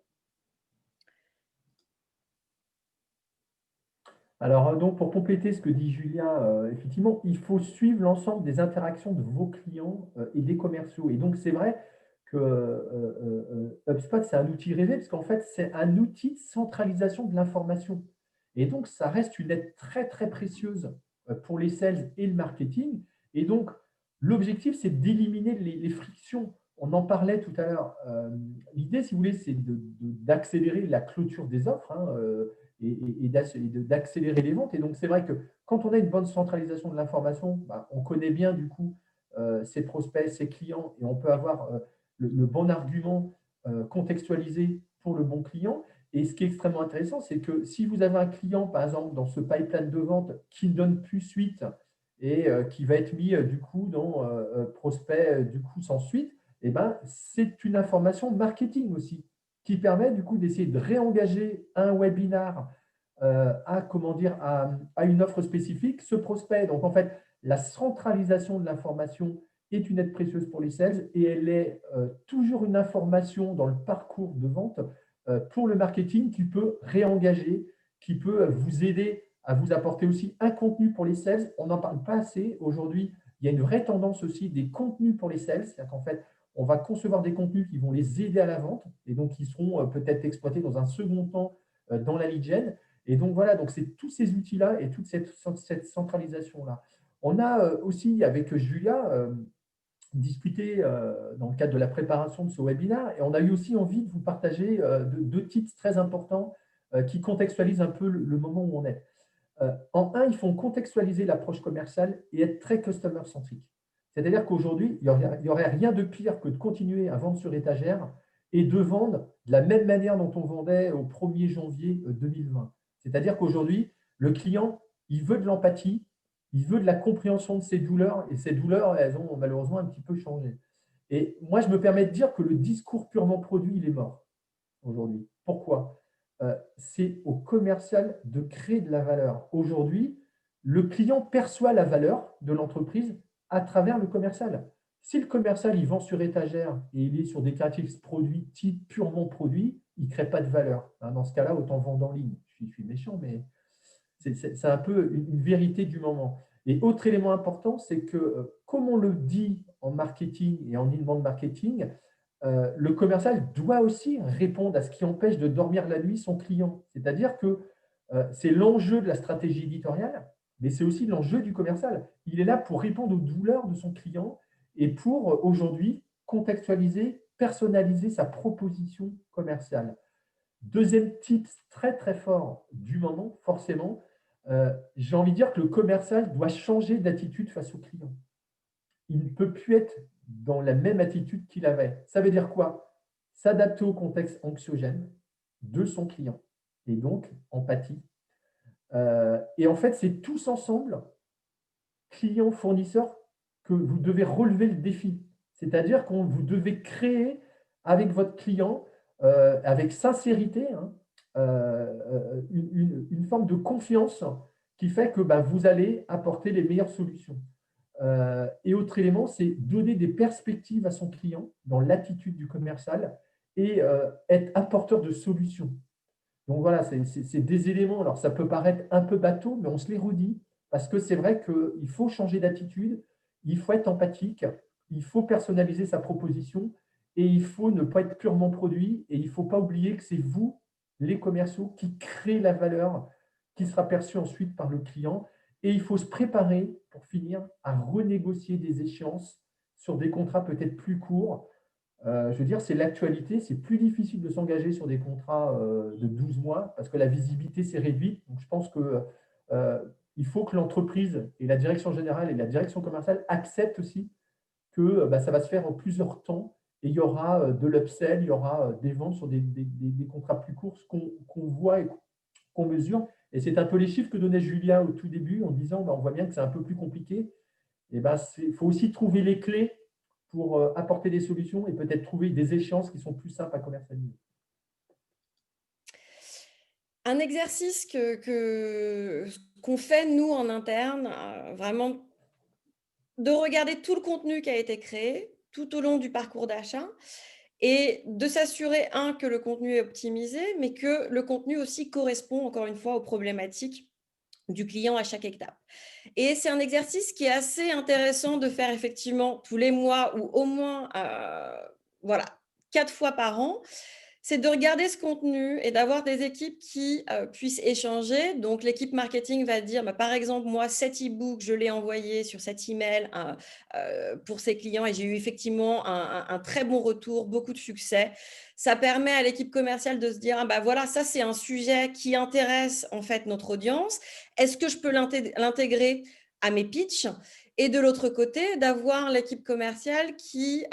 Alors, donc, pour compléter ce que dit Julia, effectivement, il faut suivre l'ensemble des interactions de vos clients et des commerciaux. Et donc, c'est vrai que HubSpot, c'est un outil rêvé parce qu'en fait, c'est un outil de centralisation de l'information. Et donc, ça reste une aide très, très précieuse pour les sales et le marketing. Et donc, l'objectif, c'est d'éliminer les frictions. On en parlait tout à l'heure. L'idée, si vous voulez, c'est d'accélérer la clôture des offres. Et d'accélérer les ventes. Et donc, c'est vrai que quand on a une bonne centralisation de l'information, on connaît bien du coup ses prospects, ses clients, et on peut avoir le bon argument contextualisé pour le bon client. Et ce qui est extrêmement intéressant, c'est que si vous avez un client, par exemple, dans ce pipeline de vente qui ne donne plus suite et qui va être mis du coup dans prospect du coup sans suite, eh ben, c'est une information marketing aussi qui permet du coup d'essayer de réengager un webinar comment dire, à une offre spécifique, ce prospect. Donc, en fait, la centralisation de l'information est une aide précieuse pour les sales et elle est toujours une information dans le parcours de vente pour le marketing qui peut réengager, qui peut vous aider à vous apporter aussi un contenu pour les sales. On n'en parle pas assez. Aujourd'hui, il y a une vraie tendance aussi des contenus pour les sales. C'est-à-dire qu'en fait, on va concevoir des contenus qui vont les aider à la vente et donc qui seront peut-être exploités dans un second temps dans la lead gen. Et donc voilà, donc c'est tous ces outils-là et toute cette centralisation-là. On a aussi, avec Julia, discuté dans le cadre de la préparation de ce webinaire et on a eu aussi envie de vous partager deux tips très importants qui contextualisent un peu le moment où on est. En un, il faut contextualiser l'approche commerciale et être très customer-centrique. C'est-à-dire qu'aujourd'hui, il n'y aurait rien de pire que de continuer à vendre sur étagère et de vendre de la même manière dont on vendait au 1er janvier 2020. C'est-à-dire qu'aujourd'hui, le client, il veut de l'empathie, il veut de la compréhension de ses douleurs et ces douleurs, elles ont malheureusement un petit peu changé. Et moi, je me permets de dire que le discours purement produit, il est mort aujourd'hui. Pourquoi ? C'est au commercial de créer de la valeur. Aujourd'hui, le client perçoit la valeur de l'entreprise à travers le commercial. Si le commercial il vend sur étagère et il est sur des caractéristiques produits type purement produit, il ne crée pas de valeur. Dans ce cas-là, autant vendre en ligne. Je suis méchant, mais c'est un peu une vérité du moment. Et autre élément important, c'est que, comme on le dit en marketing et en inbound marketing, le commercial doit aussi répondre à ce qui empêche de dormir la nuit son client. C'est-à-dire que c'est l'enjeu de la stratégie éditoriale, mais c'est aussi l'enjeu du commercial. Il est là pour répondre aux douleurs de son client et pour aujourd'hui contextualiser, personnaliser sa proposition commerciale. Deuxième tip très très fort du moment, forcément, j'ai envie de dire que le commercial doit changer d'attitude face au client. Il ne peut plus être dans la même attitude qu'il avait. Ça veut dire quoi ? S'adapter au contexte anxiogène de son client et donc empathie. Et en fait, c'est tous ensemble, clients, fournisseurs, que vous devez relever le défi. C'est-à-dire que vous devez créer avec votre client, avec sincérité, une forme de confiance qui fait que vous allez apporter les meilleures solutions. Et autre élément, c'est donner des perspectives à son client dans l'attitude du commercial et être apporteur de solutions. Donc voilà, c'est des éléments. Alors ça peut paraître un peu bateau, mais on se les redit parce que c'est vrai qu'il faut changer d'attitude, il faut être empathique, il faut personnaliser sa proposition et il faut ne pas être purement produit et il ne faut pas oublier que c'est vous, les commerciaux, qui créez la valeur qui sera perçue ensuite par le client. Et il faut se préparer, pour finir, à renégocier des échéances sur des contrats peut-être plus courts. Je veux dire, c'est l'actualité, c'est plus difficile de s'engager sur des contrats de 12 mois parce que la visibilité s'est réduite. Donc, je pense qu'il faut que l'entreprise et la direction générale et la direction commerciale acceptent aussi que ça va se faire en plusieurs temps et il y aura de l'upsell, il y aura des ventes sur des contrats plus courts, qu'on voit et qu'on mesure. Et c'est un peu les chiffres que donnait Julia au tout début en disant on voit bien que c'est un peu plus compliqué. Et il faut aussi trouver les clés pour apporter des solutions et peut-être trouver des échéances qui sont plus simples à commercialiser. Un exercice qu'on fait, nous, en interne, vraiment, de regarder tout le contenu qui a été créé tout au long du parcours d'achat et de s'assurer, que le contenu est optimisé, mais que le contenu aussi correspond, encore une fois, aux problématiques du client à chaque étape. Et c'est un exercice qui est assez intéressant de faire effectivement tous les mois ou au moins 4 fois par an. C'est de regarder ce contenu et d'avoir des équipes qui puissent échanger. Donc, l'équipe marketing va dire, par exemple, moi, cet e-book, je l'ai envoyé sur cet email pour ses clients et j'ai eu effectivement un très bon retour, beaucoup de succès. Ça permet à l'équipe commerciale de se dire, voilà, ça, c'est un sujet qui intéresse en fait notre audience. Est-ce que je peux l'intégrer à mes pitchs ? Et de l'autre côté, d'avoir l'équipe commerciale qui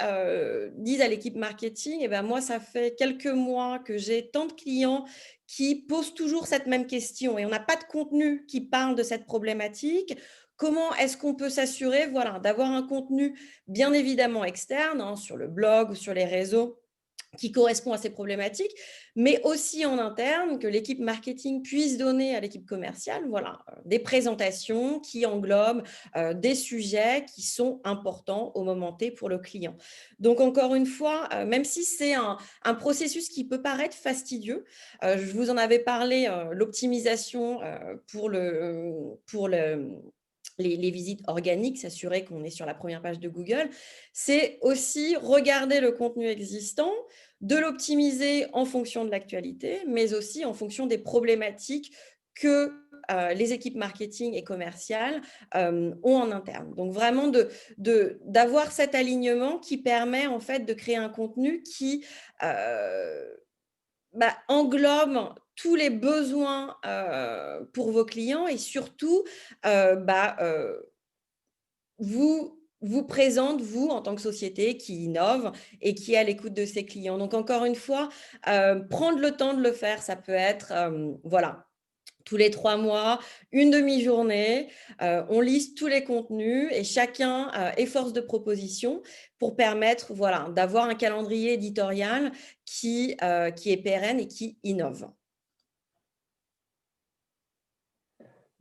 dise à l'équipe marketing, eh ben moi, ça fait quelques mois que j'ai tant de clients qui posent toujours cette même question et on n'a pas de contenu qui parle de cette problématique. Comment est-ce qu'on peut s'assurer d'avoir un contenu bien évidemment externe, hein, sur le blog ou sur les réseaux, qui correspond à ces problématiques, mais aussi en interne, que l'équipe marketing puisse donner à l'équipe commerciale des présentations qui englobent des sujets qui sont importants au moment T pour le client. Donc, encore une fois, même si c'est un processus qui peut paraître fastidieux, je vous en avais parlé, l'optimisation pour les visites organiques, s'assurer qu'on est sur la première page de Google, c'est aussi regarder le contenu existant, de l'optimiser en fonction de l'actualité, mais aussi en fonction des problématiques que les équipes marketing et commerciales ont en interne. Donc, vraiment d'avoir cet alignement qui permet en fait de créer un contenu qui englobe tous les besoins pour vos clients et surtout vous présente, vous, en tant que société qui innove et qui est à l'écoute de ses clients. Donc, encore une fois, prendre le temps de le faire, ça peut être, tous les 3 mois, une demi-journée, on liste tous les contenus et chacun est force de proposition pour permettre d'avoir un calendrier éditorial qui est pérenne et qui innove.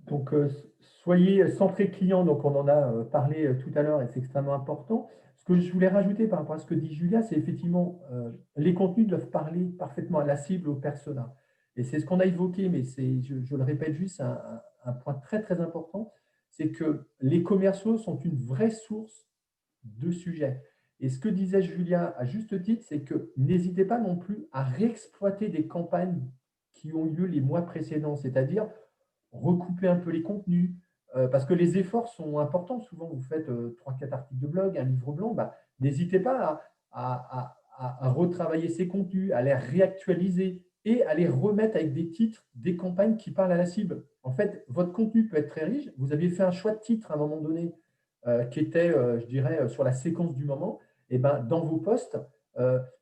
Donc, soyez centré client, donc on en a parlé tout à l'heure et c'est extrêmement important. Ce que je voulais rajouter par rapport à ce que dit Julia, c'est effectivement les contenus doivent parler parfaitement à la cible, au persona. Et c'est ce qu'on a évoqué, mais je le répète juste, un point très très important, c'est que les commerciaux sont une vraie source de sujets. Et ce que disait Julia à juste titre, c'est que n'hésitez pas non plus à réexploiter des campagnes qui ont eu lieu les mois précédents, c'est-à-dire recouper un peu les contenus, parce que les efforts sont importants. Souvent, vous faites 3-4 articles de blog, un livre blanc, n'hésitez pas à retravailler ces contenus, à les réactualiser et à les remettre avec des titres, des campagnes qui parlent à la cible. En fait, votre contenu peut être très riche. Vous aviez fait un choix de titre à un moment donné qui était, je dirais, sur la séquence du moment. Et dans vos posts,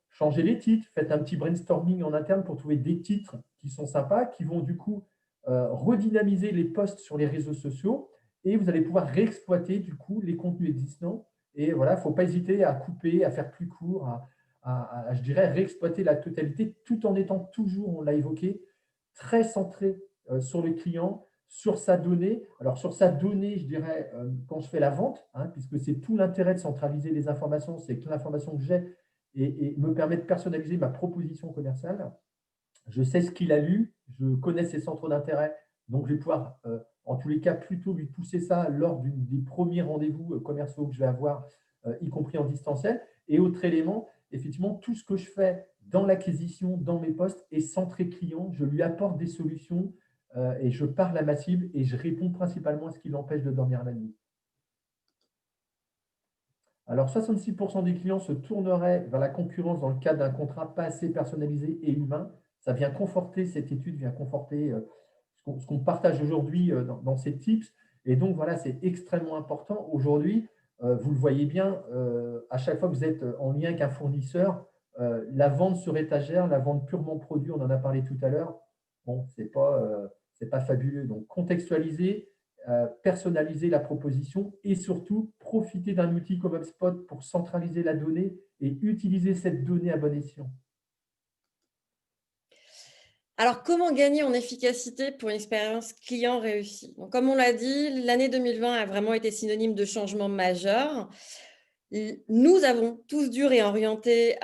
changez les titres, faites un petit brainstorming en interne pour trouver des titres qui sont sympas, qui vont du coup redynamiser les posts sur les réseaux sociaux et vous allez pouvoir réexploiter du coup les contenus existants. Et voilà, il ne faut pas hésiter à couper, à faire plus court, je dirais, réexploiter la totalité tout en étant toujours, on l'a évoqué, très centré sur le client, sur sa donnée. Alors, sur sa donnée, je dirais, quand je fais la vente, puisque c'est tout l'intérêt de centraliser les informations, c'est que l'information que j'ai et me permet de personnaliser ma proposition commerciale. Je sais ce qu'il a lu, je connais ses centres d'intérêt, donc je vais pouvoir, en tous les cas, plutôt lui pousser ça lors des premiers rendez-vous commerciaux que je vais avoir, y compris en distanciel. Et autre élément, effectivement, tout ce que je fais dans l'acquisition, dans mes postes, est centré client. Je lui apporte des solutions et je parle à ma cible et je réponds principalement à ce qui l'empêche de dormir la nuit. Alors, 66% des clients se tourneraient vers la concurrence dans le cadre d'un contrat pas assez personnalisé et humain. Ça vient conforter, cette étude vient conforter ce qu'on partage aujourd'hui dans ces tips. Et donc, voilà, c'est extrêmement important. Aujourd'hui, vous le voyez bien, à chaque fois que vous êtes en lien avec un fournisseur, la vente sur étagère, la vente purement produit, on en a parlé tout à l'heure, bon, ce n'est pas fabuleux. Donc, contextualiser, personnaliser la proposition et surtout profiter d'un outil comme HubSpot pour centraliser la donnée et utiliser cette donnée à bon escient. Alors, comment gagner en efficacité pour une expérience client réussie? Donc, comme on l'a dit, l'année 2020 a vraiment été synonyme de changement majeur. Nous avons tous dû réorienter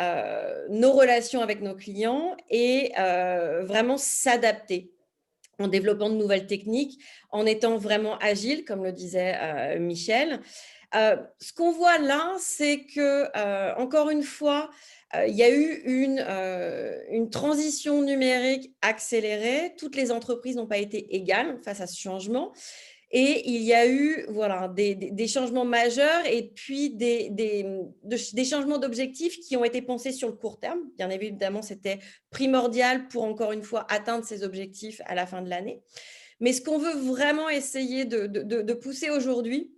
nos relations avec nos clients et vraiment s'adapter en développant de nouvelles techniques, en étant vraiment agile, comme le disait Michel. Ce qu'on voit là, c'est que, encore une fois, il y a eu une transition numérique accélérée. Toutes les entreprises n'ont pas été égales face à ce changement. Et il y a eu des changements majeurs et puis des changements d'objectifs qui ont été pensés sur le court terme. Bien évidemment, c'était primordial pour, encore une fois, atteindre ces objectifs à la fin de l'année. Mais ce qu'on veut vraiment essayer de pousser aujourd'hui,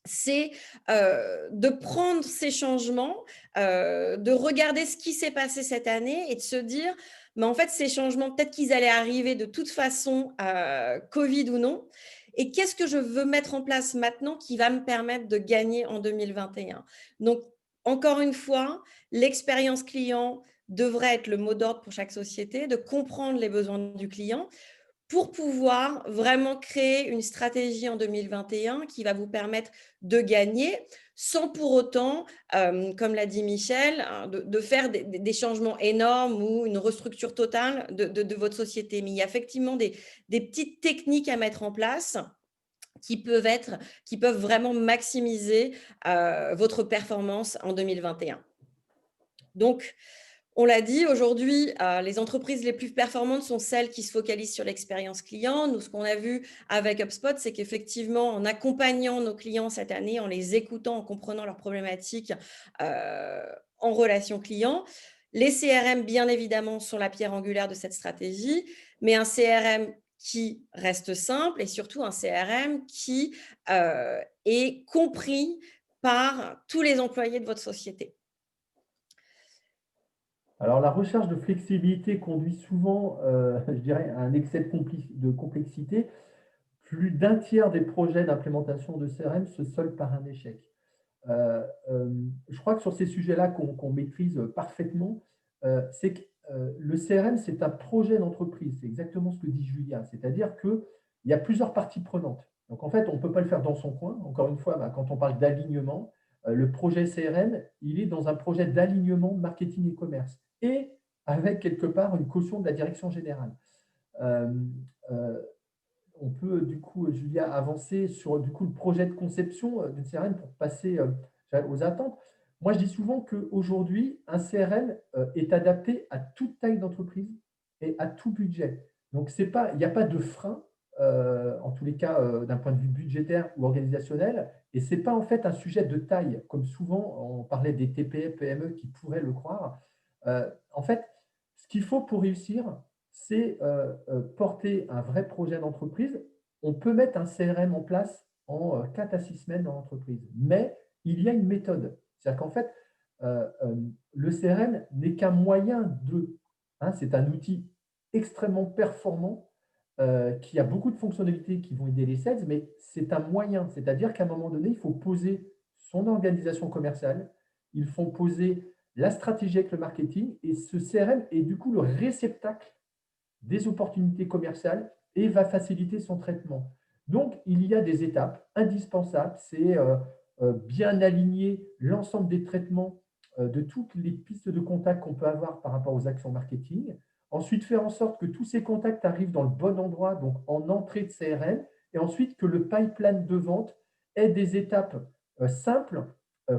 c'est de prendre ces changements, de regarder ce qui s'est passé cette année et de se dire, mais en fait, ces changements, peut-être qu'ils allaient arriver de toute façon, Covid ou non. Et qu'est-ce que je veux mettre en place maintenant qui va me permettre de gagner en 2021? Donc, encore une fois, l'expérience client devrait être le mot d'ordre pour chaque société, de comprendre les besoins du client pour pouvoir vraiment créer une stratégie en 2021 qui va vous permettre de gagner sans pour autant, comme l'a dit Michel, de faire des changements énormes ou une restructure totale de votre société. Mais il y a effectivement des petites techniques à mettre en place qui peuvent vraiment maximiser votre performance en 2021. Donc, on l'a dit, aujourd'hui, les entreprises les plus performantes sont celles qui se focalisent sur l'expérience client. Nous, ce qu'on a vu avec HubSpot, c'est qu'effectivement, en accompagnant nos clients cette année, en les écoutant, en comprenant leurs problématiques en relation client, les CRM, bien évidemment, sont la pierre angulaire de cette stratégie, mais un CRM qui reste simple et surtout un CRM qui est compris par tous les employés de votre société. Alors, la recherche de flexibilité conduit souvent, je dirais, à un excès de complexité. Plus d'un tiers des projets d'implémentation de CRM se soldent par un échec. Je crois que sur ces sujets-là qu'on maîtrise parfaitement, c'est que le CRM, c'est un projet d'entreprise. C'est exactement ce que dit Julia. C'est-à-dire qu'il y a plusieurs parties prenantes. Donc, en fait, on ne peut pas le faire dans son coin. Encore une fois, quand on parle d'alignement, le projet CRM, il est dans un projet d'alignement marketing et commerce et avec quelque part une caution de la direction générale. Euh, euh, on peut du coup, Julia, avancer sur du coup, le projet de conception d'une CRM pour passer aux attentes. Moi, je dis souvent qu'aujourd'hui, un CRM est adapté à toute taille d'entreprise et à tout budget. Donc, il n'y a pas de frein, en tous les cas, d'un point de vue budgétaire ou organisationnel, et ce n'est pas en fait un sujet de taille, comme souvent on parlait des TPE, PME qui pourraient le croire. En fait, ce qu'il faut pour réussir, c'est porter un vrai projet d'entreprise. On peut mettre un CRM en place en 4 à 6 semaines dans l'entreprise, mais il y a une méthode. C'est-à-dire qu'en fait, le CRM n'est qu'un moyen de. C'est un outil extrêmement performant qui a beaucoup de fonctionnalités qui vont aider les sales, mais c'est un moyen. C'est-à-dire qu'à un moment donné, il faut poser son organisation commerciale, il faut poser la stratégie avec le marketing, et ce CRM est du coup le réceptacle des opportunités commerciales et va faciliter son traitement. Donc, il y a des étapes indispensables. C'est bien aligner l'ensemble des traitements de toutes les pistes de contact qu'on peut avoir par rapport aux actions marketing. Ensuite, faire en sorte que tous ces contacts arrivent dans le bon endroit, donc en entrée de CRM, et ensuite que le pipeline de vente ait des étapes simples,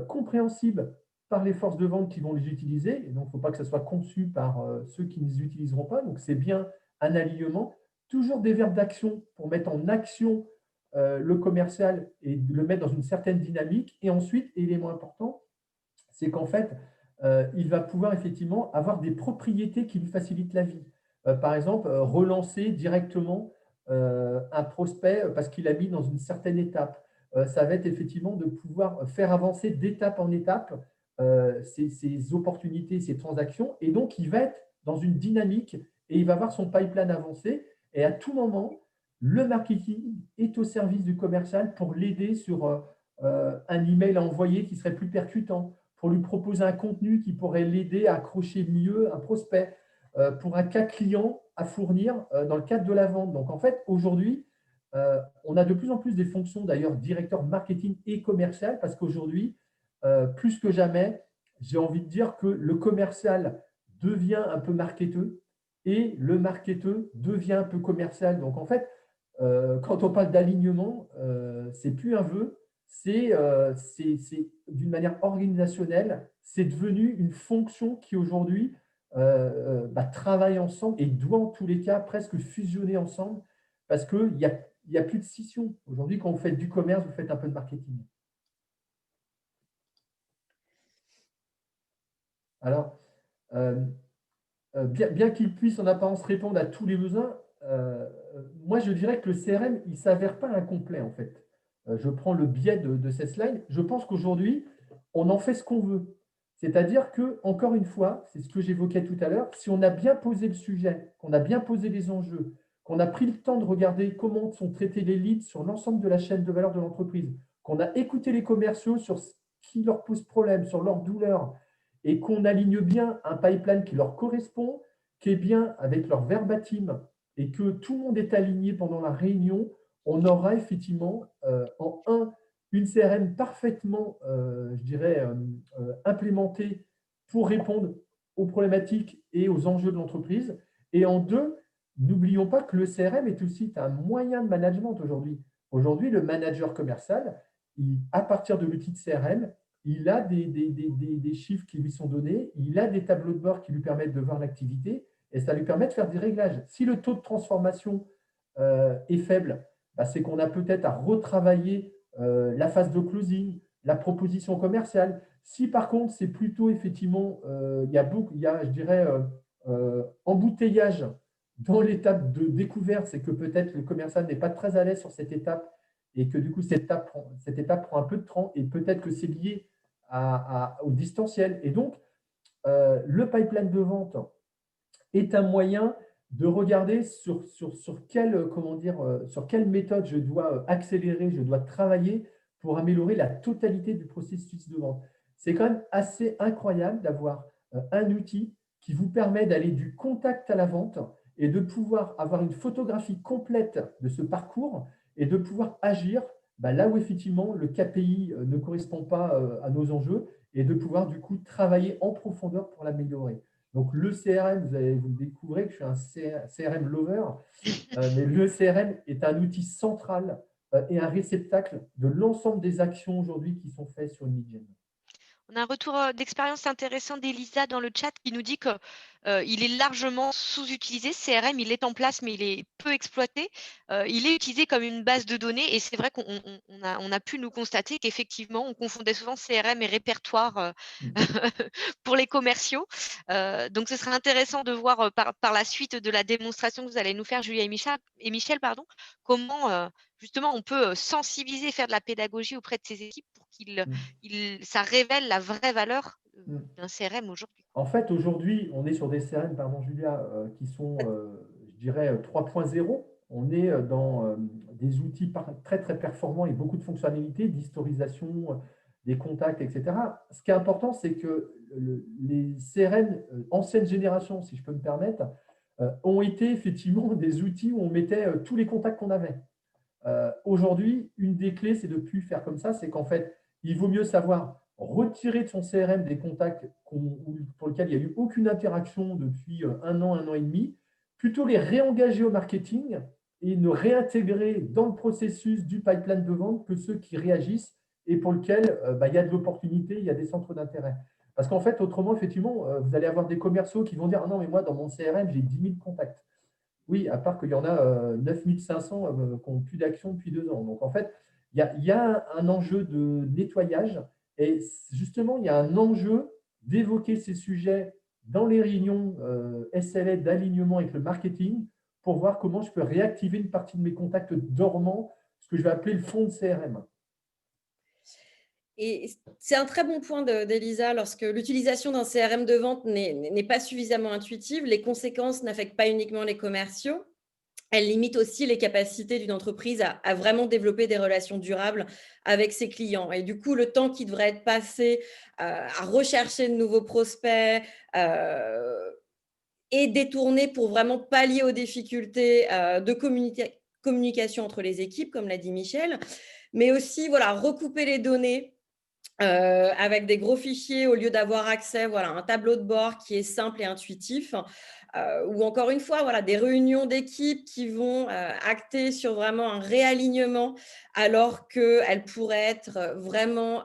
compréhensibles par les forces de vente qui vont les utiliser. Et donc, il ne faut pas que ça soit conçu par ceux qui ne les utiliseront pas. Donc, c'est bien un alignement. Toujours des verbes d'action pour mettre en action le commercial et le mettre dans une certaine dynamique. Et ensuite, élément important, c'est qu'en fait, il va pouvoir effectivement avoir des propriétés qui lui facilitent la vie. Par exemple, relancer directement un prospect parce qu'il a mis dans une certaine étape. Ça va être effectivement de pouvoir faire avancer d'étape en étape ces opportunités, ces transactions. Et donc, il va être dans une dynamique et il va voir son pipeline avancer. Et à tout moment, le marketing est au service du commercial pour l'aider sur un email à envoyer qui serait plus percutant, pour lui proposer un contenu qui pourrait l'aider à accrocher mieux un prospect, pour un cas client à fournir dans le cadre de la vente. Donc, en fait, aujourd'hui, on a de plus en plus des fonctions, d'ailleurs, directeur marketing et commercial, parce qu'aujourd'hui, plus que jamais, j'ai envie de dire que le commercial devient un peu marketeux et le marketeur devient un peu commercial. Donc, en fait, quand on parle d'alignement, c'est plus un vœu, c'est d'une manière organisationnelle, c'est devenu une fonction qui aujourd'hui travaille ensemble et doit en tous les cas presque fusionner ensemble parce qu'il n'y a plus de scission. Aujourd'hui, quand vous faites du commerce, vous faites un peu de marketing. Alors, bien qu'il puisse en apparence répondre à tous les besoins, moi je dirais que le CRM, il ne s'avère pas incomplet en fait. je prends le biais de cette slide. Je pense qu'aujourd'hui, on en fait ce qu'on veut. C'est-à-dire que, encore une fois, c'est ce que j'évoquais tout à l'heure, si on a bien posé le sujet, qu'on a bien posé les enjeux, qu'on a pris le temps de regarder comment sont traités les leads sur l'ensemble de la chaîne de valeur de l'entreprise, qu'on a écouté les commerciaux sur ce qui leur pose problème, sur leurs douleurs, et qu'on aligne bien un pipeline qui leur correspond, qui est bien avec leur verbatim, et que tout le monde est aligné pendant la réunion, on aura effectivement une CRM parfaitement, je dirais, implémentée pour répondre aux problématiques et aux enjeux de l'entreprise. Et en deux, n'oublions pas que le CRM est aussi un moyen de management aujourd'hui. Aujourd'hui, le manager commercial, à partir de l'outil de CRM, il a des chiffres qui lui sont donnés, il a des tableaux de bord qui lui permettent de voir l'activité et ça lui permet de faire des réglages. Si le taux de transformation est faible, bah, c'est qu'on a peut-être à retravailler la phase de closing, la proposition commerciale. Si par contre, c'est plutôt effectivement, il y a, je dirais, embouteillage dans l'étape de découverte, c'est que peut-être le commercial n'est pas très à l'aise sur cette étape et que du coup, cette étape prend un peu de temps et peut-être que c'est lié au distanciel. Et donc, le pipeline de vente est un moyen de regarder sur quelle méthode je dois accélérer, je dois travailler pour améliorer la totalité du processus de vente. C'est quand même assez incroyable d'avoir un outil qui vous permet d'aller du contact à la vente et de pouvoir avoir une photographie complète de ce parcours et de pouvoir agir là où effectivement le KPI ne correspond pas à nos enjeux et de pouvoir du coup travailler en profondeur pour l'améliorer. Donc, le CRM, vous découvrez que je suis un CRM lover, mais le CRM est un outil central et un réceptacle de l'ensemble des actions aujourd'hui qui sont faites sur une lead gen. On a un retour d'expérience intéressant d'Elisa dans le chat qui nous dit qu'il est largement sous-utilisé. CRM, il est en place, mais il est peu exploité. Il est utilisé comme une base de données et c'est vrai qu'on a pu nous constater qu'effectivement, on confondait souvent CRM et répertoire pour les commerciaux. Donc, ce serait intéressant de voir par la suite de la démonstration que vous allez nous faire, Julia et Michel, comment justement on peut sensibiliser, faire de la pédagogie auprès de ces équipes pour ça révèle la vraie valeur d'un CRM aujourd'hui. En fait, aujourd'hui, on est sur des CRM, pardon Julia, qui sont, je dirais, 3.0. On est dans des outils très, très performants et beaucoup de fonctionnalités, d'historisation des contacts, etc. Ce qui est important, c'est que les CRM ancienne génération, si je peux me permettre, ont été effectivement des outils où on mettait tous les contacts qu'on avait. Aujourd'hui, une des clés, c'est de ne plus faire comme ça, c'est qu'en fait, il vaut mieux savoir retirer de son CRM des contacts pour lesquels il n'y a eu aucune interaction depuis un an et demi, plutôt les réengager au marketing et ne réintégrer dans le processus du pipeline de vente que ceux qui réagissent et pour lesquels il y a de l'opportunité, il y a des centres d'intérêt. Parce qu'en fait, autrement, effectivement, vous allez avoir des commerciaux qui vont dire « Ah non, mais moi, dans mon CRM, j'ai 10 000 contacts. » Oui, à part qu'il y en a 9 500 qui n'ont plus d'action depuis 2 ans. Donc, en fait, il y a un enjeu de nettoyage et justement, il y a un enjeu d'évoquer ces sujets dans les réunions SLA d'alignement avec le marketing pour voir comment je peux réactiver une partie de mes contacts dormants, ce que je vais appeler le fond de CRM. Et c'est un très bon point d'Elisa, lorsque l'utilisation d'un CRM de vente n'est pas suffisamment intuitive, les conséquences n'affectent pas uniquement les commerciaux, elles limitent aussi les capacités d'une entreprise à vraiment développer des relations durables avec ses clients. Et du coup, le temps qui devrait être passé à rechercher de nouveaux prospects est détourné pour vraiment pallier aux difficultés de communication entre les équipes, comme l'a dit Michel, mais aussi recouper les données avec des gros fichiers au lieu d'avoir accès à un tableau de bord qui est simple et intuitif. Ou encore une fois, des réunions d'équipe qui vont acter sur vraiment un réalignement alors qu'elles pourraient être vraiment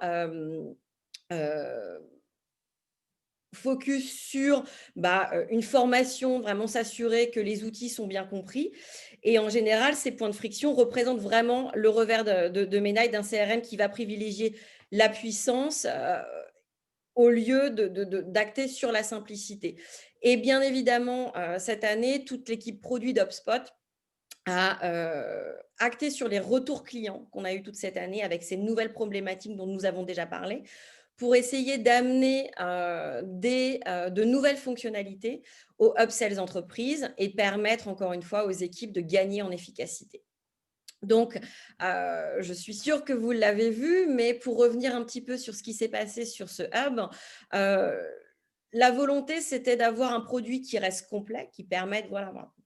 focus sur une formation, vraiment s'assurer que les outils sont bien compris. Et en général, ces points de friction représentent vraiment le revers de médaille d'un CRM qui va privilégier la puissance au lieu d'acter sur la simplicité. Et bien évidemment, cette année, toute l'équipe produit d'HubSpot à acter sur les retours clients qu'on a eu toute cette année avec ces nouvelles problématiques dont nous avons déjà parlé, pour essayer d'amener de nouvelles fonctionnalités aux upsells entreprises et permettre encore une fois aux équipes de gagner en efficacité. Donc, je suis sûre que vous l'avez vu, mais pour revenir un petit peu sur ce qui s'est passé sur ce hub, la volonté, c'était d'avoir un produit qui reste complet, qui permette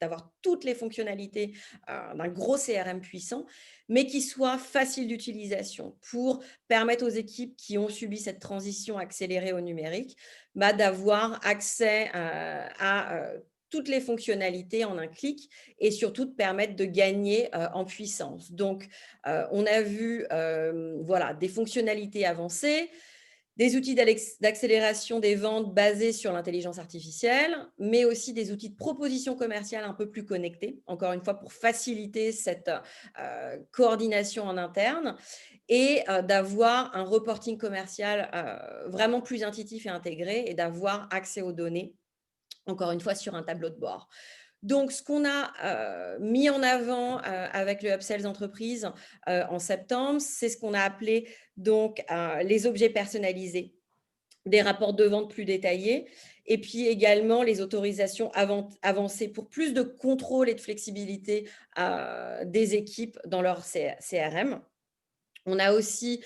d'avoir toutes les fonctionnalités d'un gros CRM puissant, mais qui soit facile d'utilisation pour permettre aux équipes qui ont subi cette transition accélérée au numérique d'avoir accès à toutes les fonctionnalités en un clic et surtout de permettre de gagner en puissance. Donc, on a vu des fonctionnalités avancées, des outils d'accélération des ventes basés sur l'intelligence artificielle, mais aussi des outils de proposition commerciale un peu plus connectés, encore une fois pour faciliter cette coordination en interne et d'avoir un reporting commercial vraiment plus intuitif et intégré et d'avoir accès aux données, encore une fois, sur un tableau de bord. Donc, ce qu'on a mis en avant avec le Upsells Entreprise en septembre, c'est ce qu'on a appelé donc les objets personnalisés, des rapports de vente plus détaillés et puis également les autorisations avancées pour plus de contrôle et de flexibilité des équipes dans leur CRM. On a aussi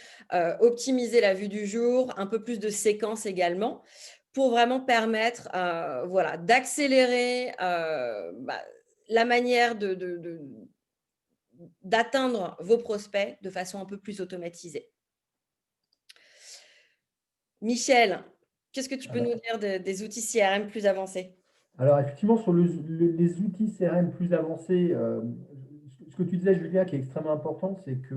optimisé la vue du jour, un peu plus de séquences également, pour vraiment permettre d'accélérer la manière d'atteindre vos prospects de façon un peu plus automatisée. Michel, qu'est-ce que tu peux nous dire des outils CRM plus avancés? Alors, effectivement, sur les outils CRM plus avancés, ce que tu disais, Julia, qui est extrêmement important, c'est que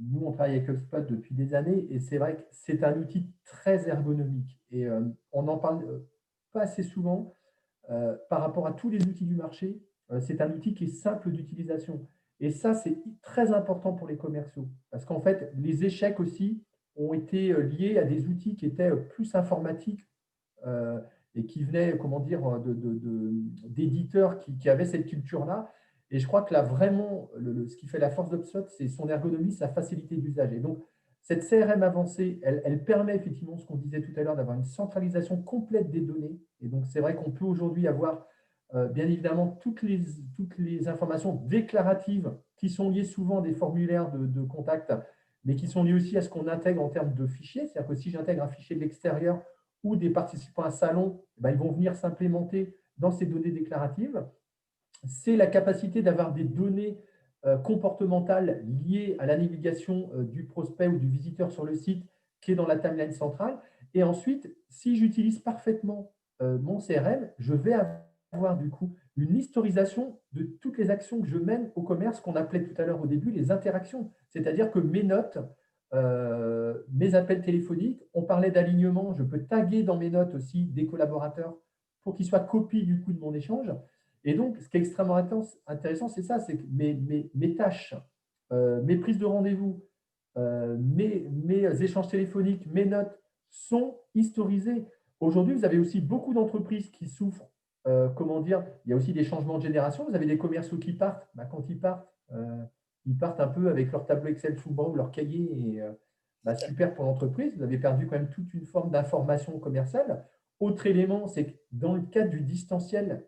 nous, on travaille avec HubSpot depuis des années et c'est vrai que c'est un outil très ergonomique. Et on n'en parle pas assez souvent par rapport à tous les outils du marché. C'est un outil qui est simple d'utilisation. Et ça, c'est très important pour les commerciaux. Parce qu'en fait, les échecs aussi ont été liés à des outils qui étaient plus informatiques et qui venaient, comment dire, d'éditeurs qui avaient cette culture-là. Et je crois que là, vraiment, ce qui fait la force d'HubSpot, c'est son ergonomie, sa facilité d'usage. Et donc, cette CRM avancée, elle permet effectivement, ce qu'on disait tout à l'heure, d'avoir une centralisation complète des données. Et donc, c'est vrai qu'on peut aujourd'hui avoir, bien évidemment, toutes les informations déclaratives qui sont liées souvent à des formulaires de contact, mais qui sont liées aussi à ce qu'on intègre en termes de fichiers. C'est-à-dire que si j'intègre un fichier de l'extérieur ou des participants à un salon, ils vont venir s'implémenter dans ces données déclaratives. C'est la capacité d'avoir des données comportementales liées à la navigation du prospect ou du visiteur sur le site qui est dans la timeline centrale. Et ensuite, si j'utilise parfaitement mon CRM, je vais avoir du coup une historisation de toutes les actions que je mène au commerce, qu'on appelait tout à l'heure au début les interactions. C'est-à-dire que mes notes, mes appels téléphoniques, on parlait d'alignement, je peux taguer dans mes notes aussi des collaborateurs pour qu'ils soient copies du coup de mon échange. Et donc, ce qui est extrêmement intéressant, c'est ça, c'est que mes tâches, mes prises de rendez-vous, mes échanges téléphoniques, mes notes sont historisées. Aujourd'hui, vous avez aussi beaucoup d'entreprises qui souffrent, comment dire, il y a aussi des changements de génération. Vous avez des commerciaux qui partent. Quand ils partent un peu avec leur tableau Excel sous le bras ou leur cahier. Et super pour l'entreprise, vous avez perdu quand même toute une forme d'information commerciale. Autre élément, c'est que dans le cadre du distanciel,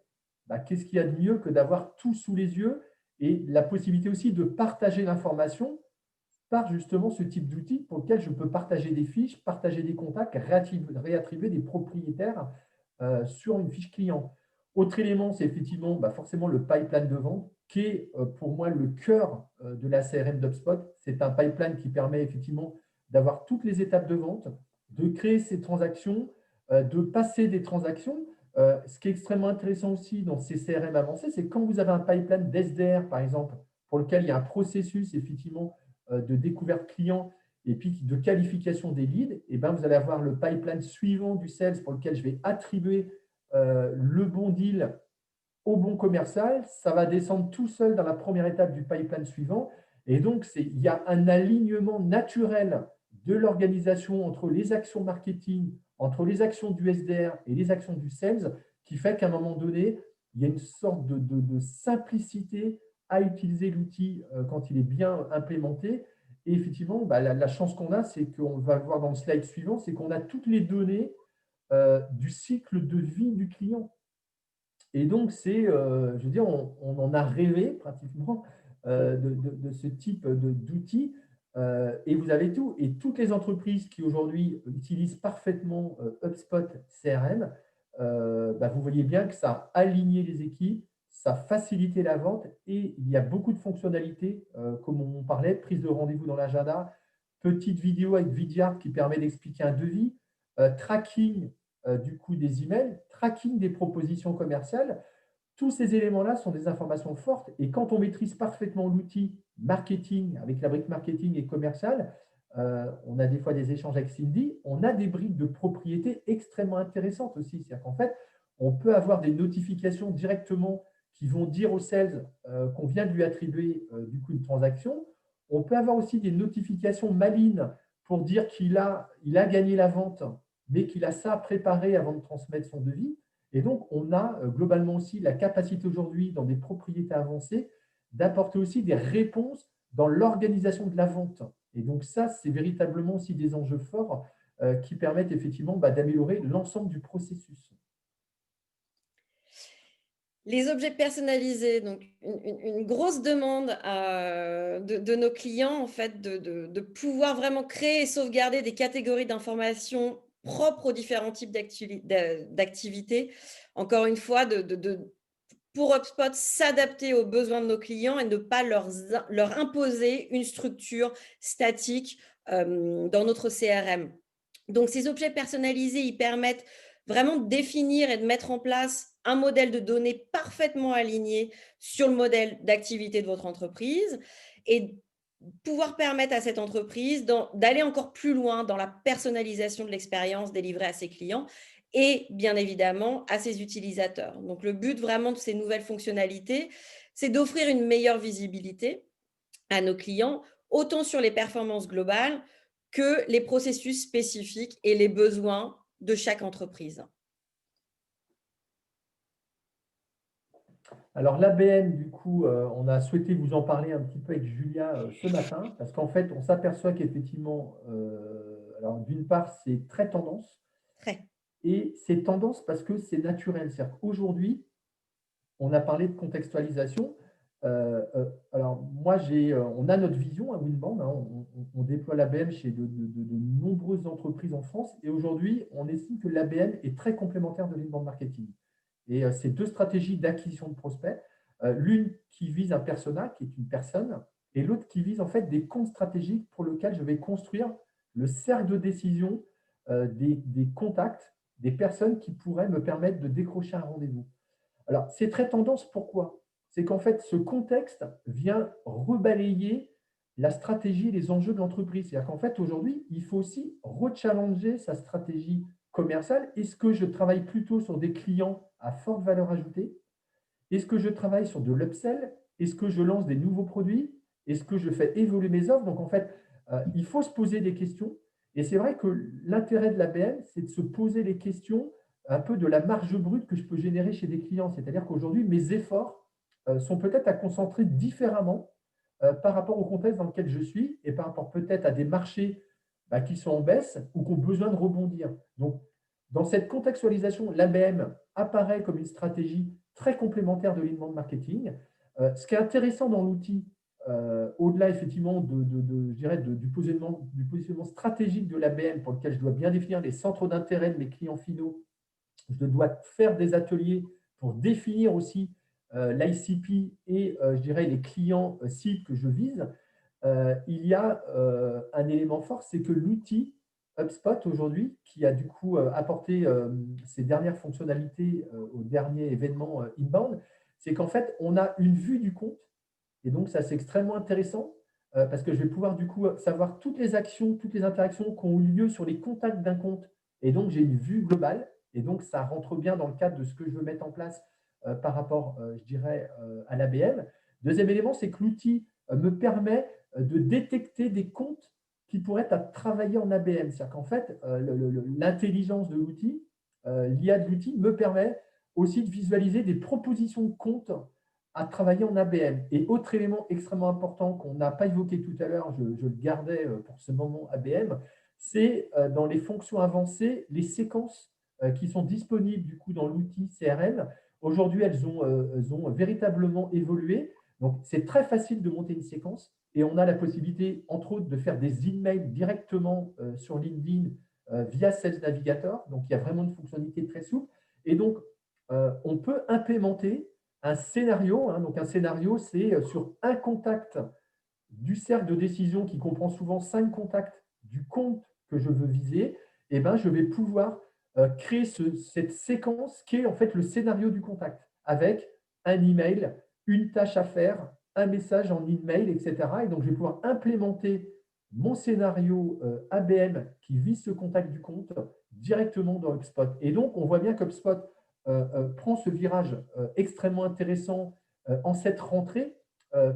qu'est-ce qu'il y a de mieux que d'avoir tout sous les yeux et la possibilité aussi de partager l'information par justement ce type d'outil pour lequel je peux partager des fiches, partager des contacts, réattribuer des propriétaires sur une fiche client. Autre élément, c'est effectivement forcément le pipeline de vente qui est pour moi le cœur de la CRM d'HubSpot. C'est un pipeline qui permet effectivement d'avoir toutes les étapes de vente, de créer ces transactions, de passer des transactions. Ce qui est extrêmement intéressant aussi dans ces CRM avancés, c'est quand vous avez un pipeline d'SDR, par exemple, pour lequel il y a un processus effectivement de découverte client et puis de qualification des leads, et vous allez avoir le pipeline suivant du sales pour lequel je vais attribuer le bon deal au bon commercial. Ça va descendre tout seul dans la première étape du pipeline suivant. Et donc, il y a un alignement naturel de l'organisation entre les actions marketing, entre les actions du SDR et les actions du sales, qui fait qu'à un moment donné, il y a une sorte de simplicité à utiliser l'outil quand il est bien implémenté. Et effectivement, la chance qu'on a, c'est qu'on va le voir dans le slide suivant, c'est qu'on a toutes les données du cycle de vie du client. Et donc, je veux dire, on en a rêvé pratiquement de ce type d'outils. Et vous avez tout. Et toutes les entreprises qui aujourd'hui utilisent parfaitement HubSpot CRM, vous voyez bien que ça a aligné les équipes, ça a facilité la vente et il y a beaucoup de fonctionnalités, comme on parlait, prise de rendez-vous dans l'agenda, petite vidéo avec Vidyard qui permet d'expliquer un devis, tracking du coup des emails, tracking des propositions commerciales. Tous ces éléments-là sont des informations fortes et quand on maîtrise parfaitement l'outil marketing avec la brique marketing et commerciale, on a des fois des échanges avec Cindy, on a des briques de propriété extrêmement intéressantes aussi. C'est-à-dire qu'en fait, on peut avoir des notifications directement qui vont dire au sales qu'on vient de lui attribuer du coup une transaction. On peut avoir aussi des notifications malines pour dire qu'il a gagné la vente, mais qu'il a ça préparé avant de transmettre son devis. Et donc, on a globalement aussi la capacité aujourd'hui, dans des propriétés avancées, d'apporter aussi des réponses dans l'organisation de la vente. Et donc, ça, c'est véritablement aussi des enjeux forts qui permettent effectivement d'améliorer l'ensemble du processus. Les objets personnalisés, donc une grosse demande de nos clients, en fait, de pouvoir vraiment créer et sauvegarder des catégories d'informations propres aux différents types d'activités. Encore une fois, pour HubSpot, s'adapter aux besoins de nos clients et ne pas leur imposer une structure statique dans notre CRM. Donc, ces objets personnalisés, ils permettent vraiment de définir et de mettre en place un modèle de données parfaitement aligné sur le modèle d'activité de votre entreprise et pouvoir permettre à cette entreprise d'aller encore plus loin dans la personnalisation de l'expérience délivrée à ses clients et bien évidemment à ses utilisateurs. Donc, le but vraiment de ces nouvelles fonctionnalités, c'est d'offrir une meilleure visibilité à nos clients, autant sur les performances globales que les processus spécifiques et les besoins de chaque entreprise. Alors l'ABM, du coup, on a souhaité vous en parler un petit peu avec Julia ce matin, parce qu'en fait, on s'aperçoit qu'effectivement, alors d'une part, c'est très tendance, Très. et c'est tendance parce que c'est naturel. C'est-à-dire qu'aujourd'hui, on a parlé de contextualisation. Alors moi, on a notre vision à Winband, hein, on déploie l'ABM chez de nombreuses entreprises en France, et aujourd'hui, on estime que l'ABM est très complémentaire de l'inbound marketing. Et c'est deux stratégies d'acquisition de prospects, l'une qui vise un persona, qui est une personne, et l'autre qui vise en fait des comptes stratégiques pour lesquels je vais construire le cercle de décision des contacts, des personnes qui pourraient me permettre de décrocher un rendez-vous. Alors, c'est très tendance, pourquoi? C'est qu'en fait, ce contexte vient rebalayer la stratégie et les enjeux de l'entreprise. C'est-à-dire qu'en fait, aujourd'hui, il faut aussi rechallenger sa stratégie commerciale. Est-ce que je travaille plutôt sur des clients à forte valeur ajoutée? Est-ce que je travaille sur de l'upsell? Est-ce que je lance des nouveaux produits? Est-ce que je fais évoluer mes offres? Donc, en fait, il faut se poser des questions. Et c'est vrai que l'intérêt de l'ABM, c'est de se poser les questions un peu de la marge brute que je peux générer chez des clients. C'est-à-dire qu'aujourd'hui, mes efforts sont peut-être à concentrer différemment par rapport au contexte dans lequel je suis et par rapport peut-être à des marchés qui sont en baisse ou qui ont besoin de rebondir. Donc, dans cette contextualisation, l'ABM apparaît comme une stratégie très complémentaire de l'inbound marketing. Ce qui est intéressant dans l'outil, au-delà effectivement je dirais du positionnement stratégique de l'ABM pour lequel je dois bien définir les centres d'intérêt de mes clients finaux, je dois faire des ateliers pour définir aussi l'ICP et je dirais les clients cibles que je vise. Il y a un élément fort, c'est que l'outil HubSpot aujourd'hui, qui a du coup apporté ses dernières fonctionnalités au dernier événement Inbound, c'est qu'en fait, on a une vue du compte. Et donc, ça, c'est extrêmement intéressant parce que je vais pouvoir du coup savoir toutes les actions, toutes les interactions qui ont eu lieu sur les contacts d'un compte. Et donc, j'ai une vue globale. Et donc, ça rentre bien dans le cadre de ce que je veux mettre en place par rapport, je dirais, à l'ABM. Deuxième élément, c'est que l'outil me permet de détecter des comptes qui pourraient être à travailler en ABM. C'est-à-dire qu'en fait, l'intelligence de l'outil, l'IA de l'outil me permet aussi de visualiser des propositions de compte à travailler en ABM. Et autre élément extrêmement important qu'on n'a pas évoqué tout à l'heure, je le gardais pour ce moment ABM, c'est dans les fonctions avancées, les séquences qui sont disponibles du coup dans l'outil CRM. Aujourd'hui, elles ont véritablement évolué. Donc, c'est très facile de monter une séquence et on a la possibilité, entre autres, de faire des emails directement sur LinkedIn via Sales Navigator. Donc, il y a vraiment une fonctionnalité très souple. Et donc, on peut implémenter un scénario. Donc, un scénario, c'est sur un contact du cercle de décision qui comprend souvent 5 contacts du compte que je veux viser. Et ben, je vais pouvoir créer cette séquence qui est en fait le scénario du contact avec un email, une tâche à faire, un message en email, etc. Et donc, je vais pouvoir implémenter mon scénario ABM qui vise ce contact du compte directement dans HubSpot. Et donc, on voit bien qu'HubSpot prend ce virage extrêmement intéressant en cette rentrée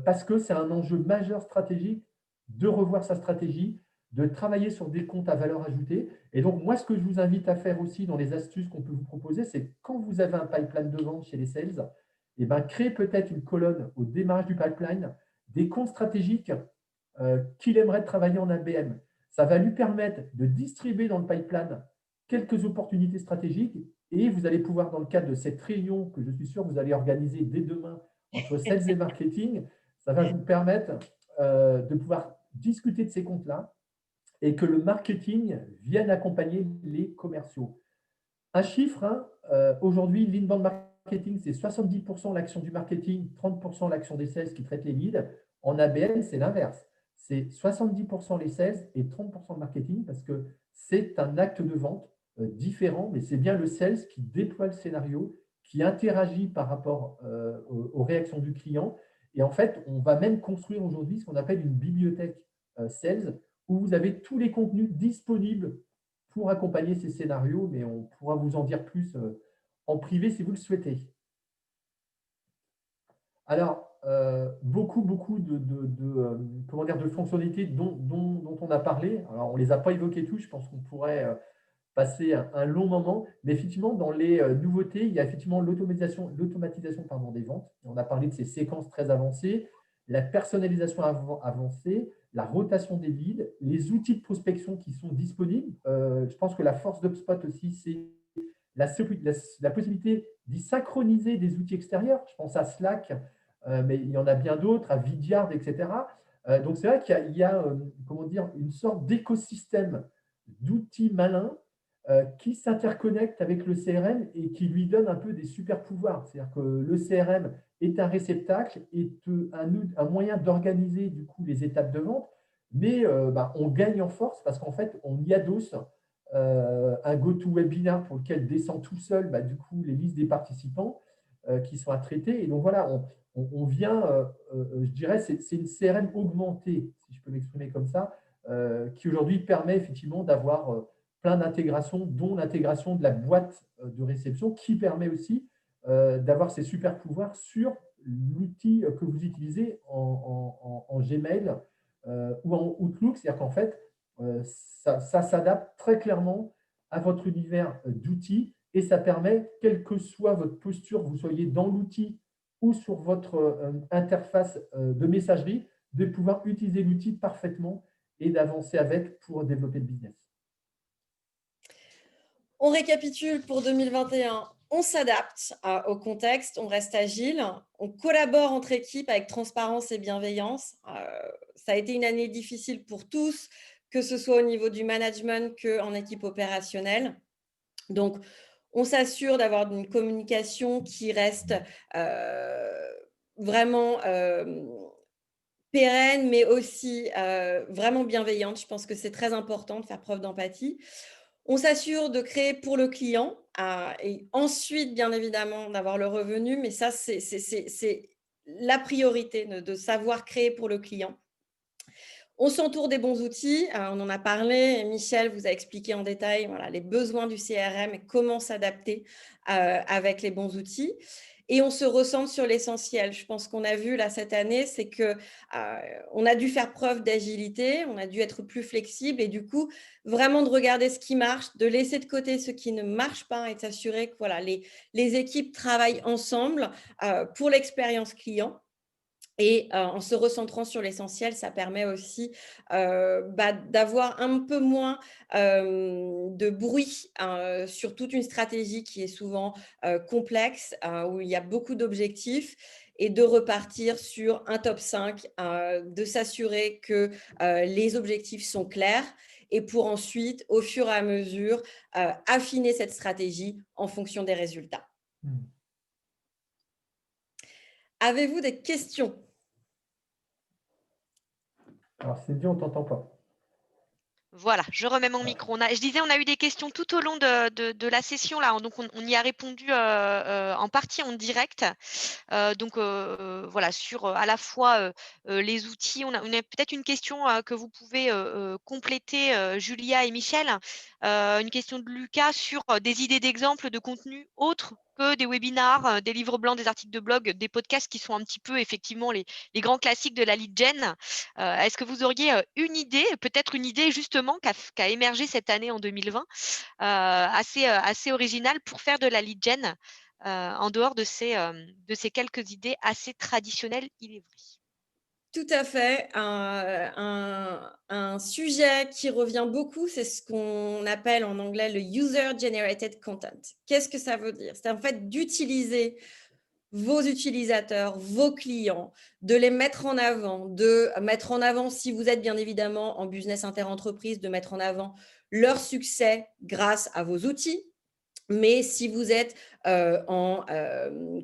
parce que c'est un enjeu majeur stratégique de revoir sa stratégie, de travailler sur des comptes à valeur ajoutée. Et donc, moi, ce que je vous invite à faire aussi dans les astuces qu'on peut vous proposer, c'est quand vous avez un pipeline de vente chez les sales, et ben, créer peut-être une colonne au démarrage du pipeline, des comptes stratégiques qu'il aimerait travailler en ABM. Ça va lui permettre de distribuer dans le pipeline quelques opportunités stratégiques et vous allez pouvoir, dans le cadre de cette réunion que je suis sûr vous allez organiser dès demain entre sales et marketing, ça va vous permettre de pouvoir discuter de ces comptes-là et que le marketing vienne accompagner les commerciaux. Un chiffre, aujourd'hui, l'inbound marketing, c'est 70% l'action du marketing, 30% l'action des sales qui traitent les leads. En ABM, c'est l'inverse. C'est 70% les sales et 30% le marketing parce que c'est un acte de vente différent, mais c'est bien le sales qui déploie le scénario, qui interagit par rapport aux réactions du client. Et en fait, on va même construire aujourd'hui ce qu'on appelle une bibliothèque sales où vous avez tous les contenus disponibles pour accompagner ces scénarios, mais on pourra vous en dire plus en privé si vous le souhaitez. Alors, beaucoup de fonctionnalités dont on a parlé. Alors, on ne les a pas évoquées tous, je pense qu'on pourrait passer un long moment. Mais effectivement, dans les nouveautés, il y a effectivement l'automatisation des ventes. On a parlé de ces séquences très avancées, la personnalisation avancée, la rotation des leads, les outils de prospection qui sont disponibles. Je pense que la force d'HubSpot aussi, c'est la possibilité d'y synchroniser des outils extérieurs. Je pense à Slack, mais il y en a bien d'autres, à Vidyard, etc. Donc, c'est vrai qu'il y a comment dire, une sorte d'écosystème d'outils malins qui s'interconnectent avec le CRM et qui lui donnent un peu des super pouvoirs. C'est-à-dire que le CRM est un réceptacle, est un moyen d'organiser du coup les étapes de vente, mais on gagne en force parce qu'en fait, on y adosse un GoToWebinar pour lequel descend tout seul du coup les listes des participants qui sont à traiter. Et donc voilà, on vient, je dirais, c'est une CRM augmentée, si je peux m'exprimer comme ça, qui aujourd'hui permet effectivement d'avoir plein d'intégrations, dont l'intégration de la boîte de réception, qui permet aussi d'avoir ces super pouvoirs sur l'outil que vous utilisez en Gmail ou en Outlook. C'est-à-dire qu'en fait, ça s'adapte très clairement à votre univers d'outils et ça permet, quelle que soit votre posture, vous soyez dans l'outil ou sur votre interface de messagerie, de pouvoir utiliser l'outil parfaitement et d'avancer avec pour développer le business. On récapitule pour 2021. On s'adapte au contexte, on reste agile, on collabore entre équipes avec transparence et bienveillance. Ça a été une année difficile pour tous, que ce soit au niveau du management qu'en équipe opérationnelle. Donc, on s'assure d'avoir une communication qui reste vraiment pérenne, mais aussi vraiment bienveillante. Je pense que c'est très important de faire preuve d'empathie. On s'assure de créer pour le client et ensuite, bien évidemment, d'avoir le revenu. Mais ça, c'est la priorité de savoir créer pour le client. On s'entoure des bons outils. On en a parlé. Michel vous a expliqué en détail les besoins du CRM et comment s'adapter avec les bons outils. et on se recentre sur l'essentiel. Je pense qu'on a vu là cette année, c'est que on a dû faire preuve d'agilité, on a dû être plus flexible et du coup, vraiment de regarder ce qui marche, de laisser de côté ce qui ne marche pas et de s'assurer que voilà, les équipes travaillent ensemble pour l'expérience client. Et en se recentrant sur l'essentiel, ça permet aussi d'avoir un peu moins de bruit sur toute une stratégie qui est souvent complexe, où il y a beaucoup d'objectifs, et de repartir sur un top 5, de s'assurer que les objectifs sont clairs, et pour ensuite, au fur et à mesure, affiner cette stratégie en fonction des résultats. Avez-vous des questions ? Alors, Cindy, on ne t'entend pas. Voilà, je remets mon micro. Je disais, on a eu des questions tout au long de la session là, donc on y a répondu en partie en direct. Voilà, sur à la fois les outils. On a peut-être une question que vous pouvez compléter, Julia et Michel. Une question de Lucas sur des idées d'exemples de contenu autres que des webinars, des livres blancs, des articles de blog, des podcasts qui sont un petit peu effectivement les grands classiques de la lead gen. Est-ce que vous auriez une idée, peut-être une idée justement qui a émergé cette année en 2020, assez originale pour faire de la lead gen en dehors de ces quelques idées assez traditionnelles, il est vrai. Tout à fait. Un sujet qui revient beaucoup, c'est ce qu'on appelle en anglais le user-generated content. Qu'est-ce que ça veut dire? C'est en fait d'utiliser vos utilisateurs, vos clients, de les mettre en avant, de mettre en avant, si vous êtes bien évidemment en business interentreprise, de mettre en avant leur succès grâce à vos outils. Mais si vous êtes en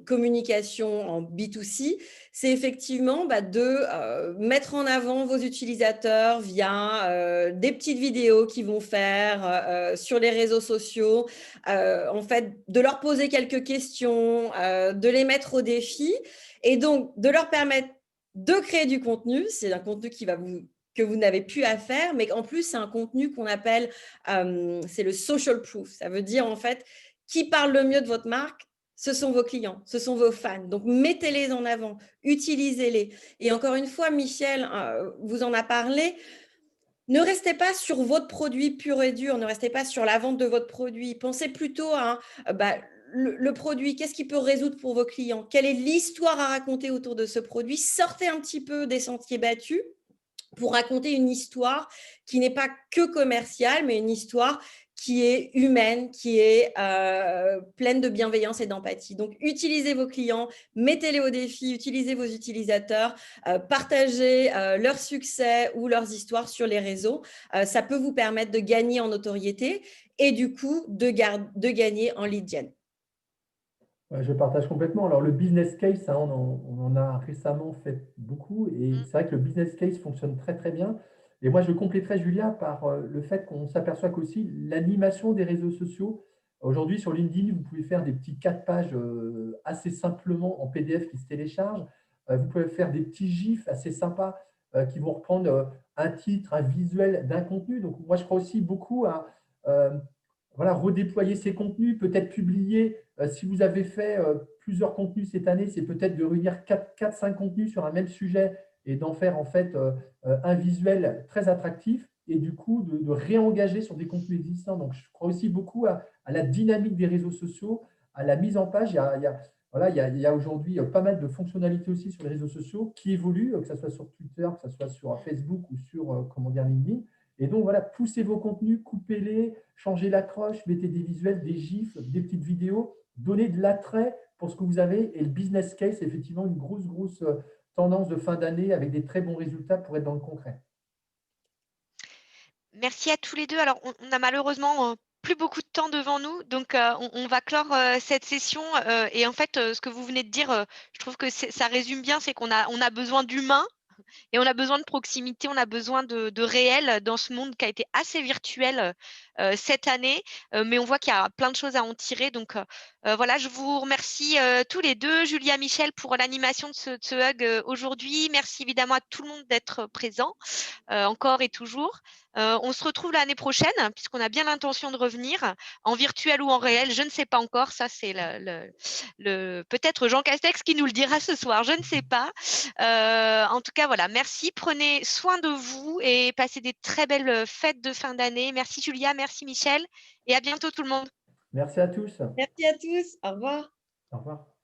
communication en B2C, c'est effectivement de mettre en avant vos utilisateurs via des petites vidéos qu'ils vont faire sur les réseaux sociaux, en fait, de leur poser quelques questions, de les mettre au défi et donc de leur permettre de créer du contenu. C'est un contenu que vous n'avez plus à faire, mais en plus, c'est un contenu qu'on appelle, c'est le social proof. Ça veut dire, en fait, qui parle le mieux de votre marque, ce sont vos clients, ce sont vos fans. Donc, mettez-les en avant, utilisez-les. Et encore une fois, Michel vous en a parlé. Ne restez pas sur votre produit pur et dur, ne restez pas sur la vente de votre produit. Pensez plutôt à le produit, qu'est-ce qu'il peut résoudre pour vos clients? Quelle est l'histoire à raconter autour de ce produit? Sortez un petit peu des sentiers battus pour raconter une histoire qui n'est pas que commerciale, mais une histoire qui est humaine, qui est pleine de bienveillance et d'empathie. Donc, utilisez vos clients, mettez-les au défi, utilisez vos utilisateurs, partagez leurs succès ou leurs histoires sur les réseaux. Ça peut vous permettre de gagner en notoriété et du coup, de gagner en lead gen. Je partage complètement. Alors, le business case, hein, on en a récemment fait beaucoup et c'est vrai que le business case fonctionne très, très bien. Et moi, je compléterais, Julia, par le fait qu'on s'aperçoit qu'aussi l'animation des réseaux sociaux. Aujourd'hui, sur LinkedIn, vous pouvez faire des petits 4 pages assez simplement en PDF qui se téléchargent. Vous pouvez faire des petits gifs assez sympas qui vont reprendre un titre, un visuel d'un contenu. Donc, moi, je crois aussi beaucoup à voilà, redéployer ces contenus, peut-être publier. Si vous avez fait plusieurs contenus cette année, c'est peut-être de réunir 4-5 contenus sur un même sujet et d'en faire en fait un visuel très attractif et du coup de réengager sur des contenus existants. Donc, je crois aussi beaucoup à la dynamique des réseaux sociaux, à la mise en page. Il y a aujourd'hui pas mal de fonctionnalités aussi sur les réseaux sociaux qui évoluent, que ce soit sur Twitter, que ce soit sur Facebook ou sur comment dire, LinkedIn. Et donc, voilà, poussez vos contenus, coupez-les, changez l'accroche, mettez des visuels, des gifs, des petites vidéos, donnez de l'attrait pour ce que vous avez. Et le business case, c'est effectivement une grosse tendance de fin d'année avec des très bons résultats pour être dans le concret. Merci à tous les deux. Alors, on a malheureusement plus beaucoup de temps devant nous, donc on va clore cette session. Et en fait, ce que vous venez de dire, je trouve que ça résume bien, c'est qu'on a besoin d'humains Et on a besoin de proximité, on a besoin de réel dans ce monde qui a été assez virtuel cette année, mais on voit qu'il y a plein de choses à en tirer. Donc voilà, je vous remercie tous les deux, Julia, Michel, pour l'animation de ce hug aujourd'hui. Merci évidemment à tout le monde d'être présent, encore et toujours. On se retrouve l'année prochaine, puisqu'on a bien l'intention de revenir, en virtuel ou en réel, je ne sais pas encore. Ça, c'est peut-être Jean Castex qui nous le dira ce soir, je ne sais pas. En tout cas, voilà, merci. Prenez soin de vous et passez des très belles fêtes de fin d'année. Merci Julia, merci Michel, et à bientôt tout le monde. Merci à tous. Merci à tous. Au revoir. Au revoir.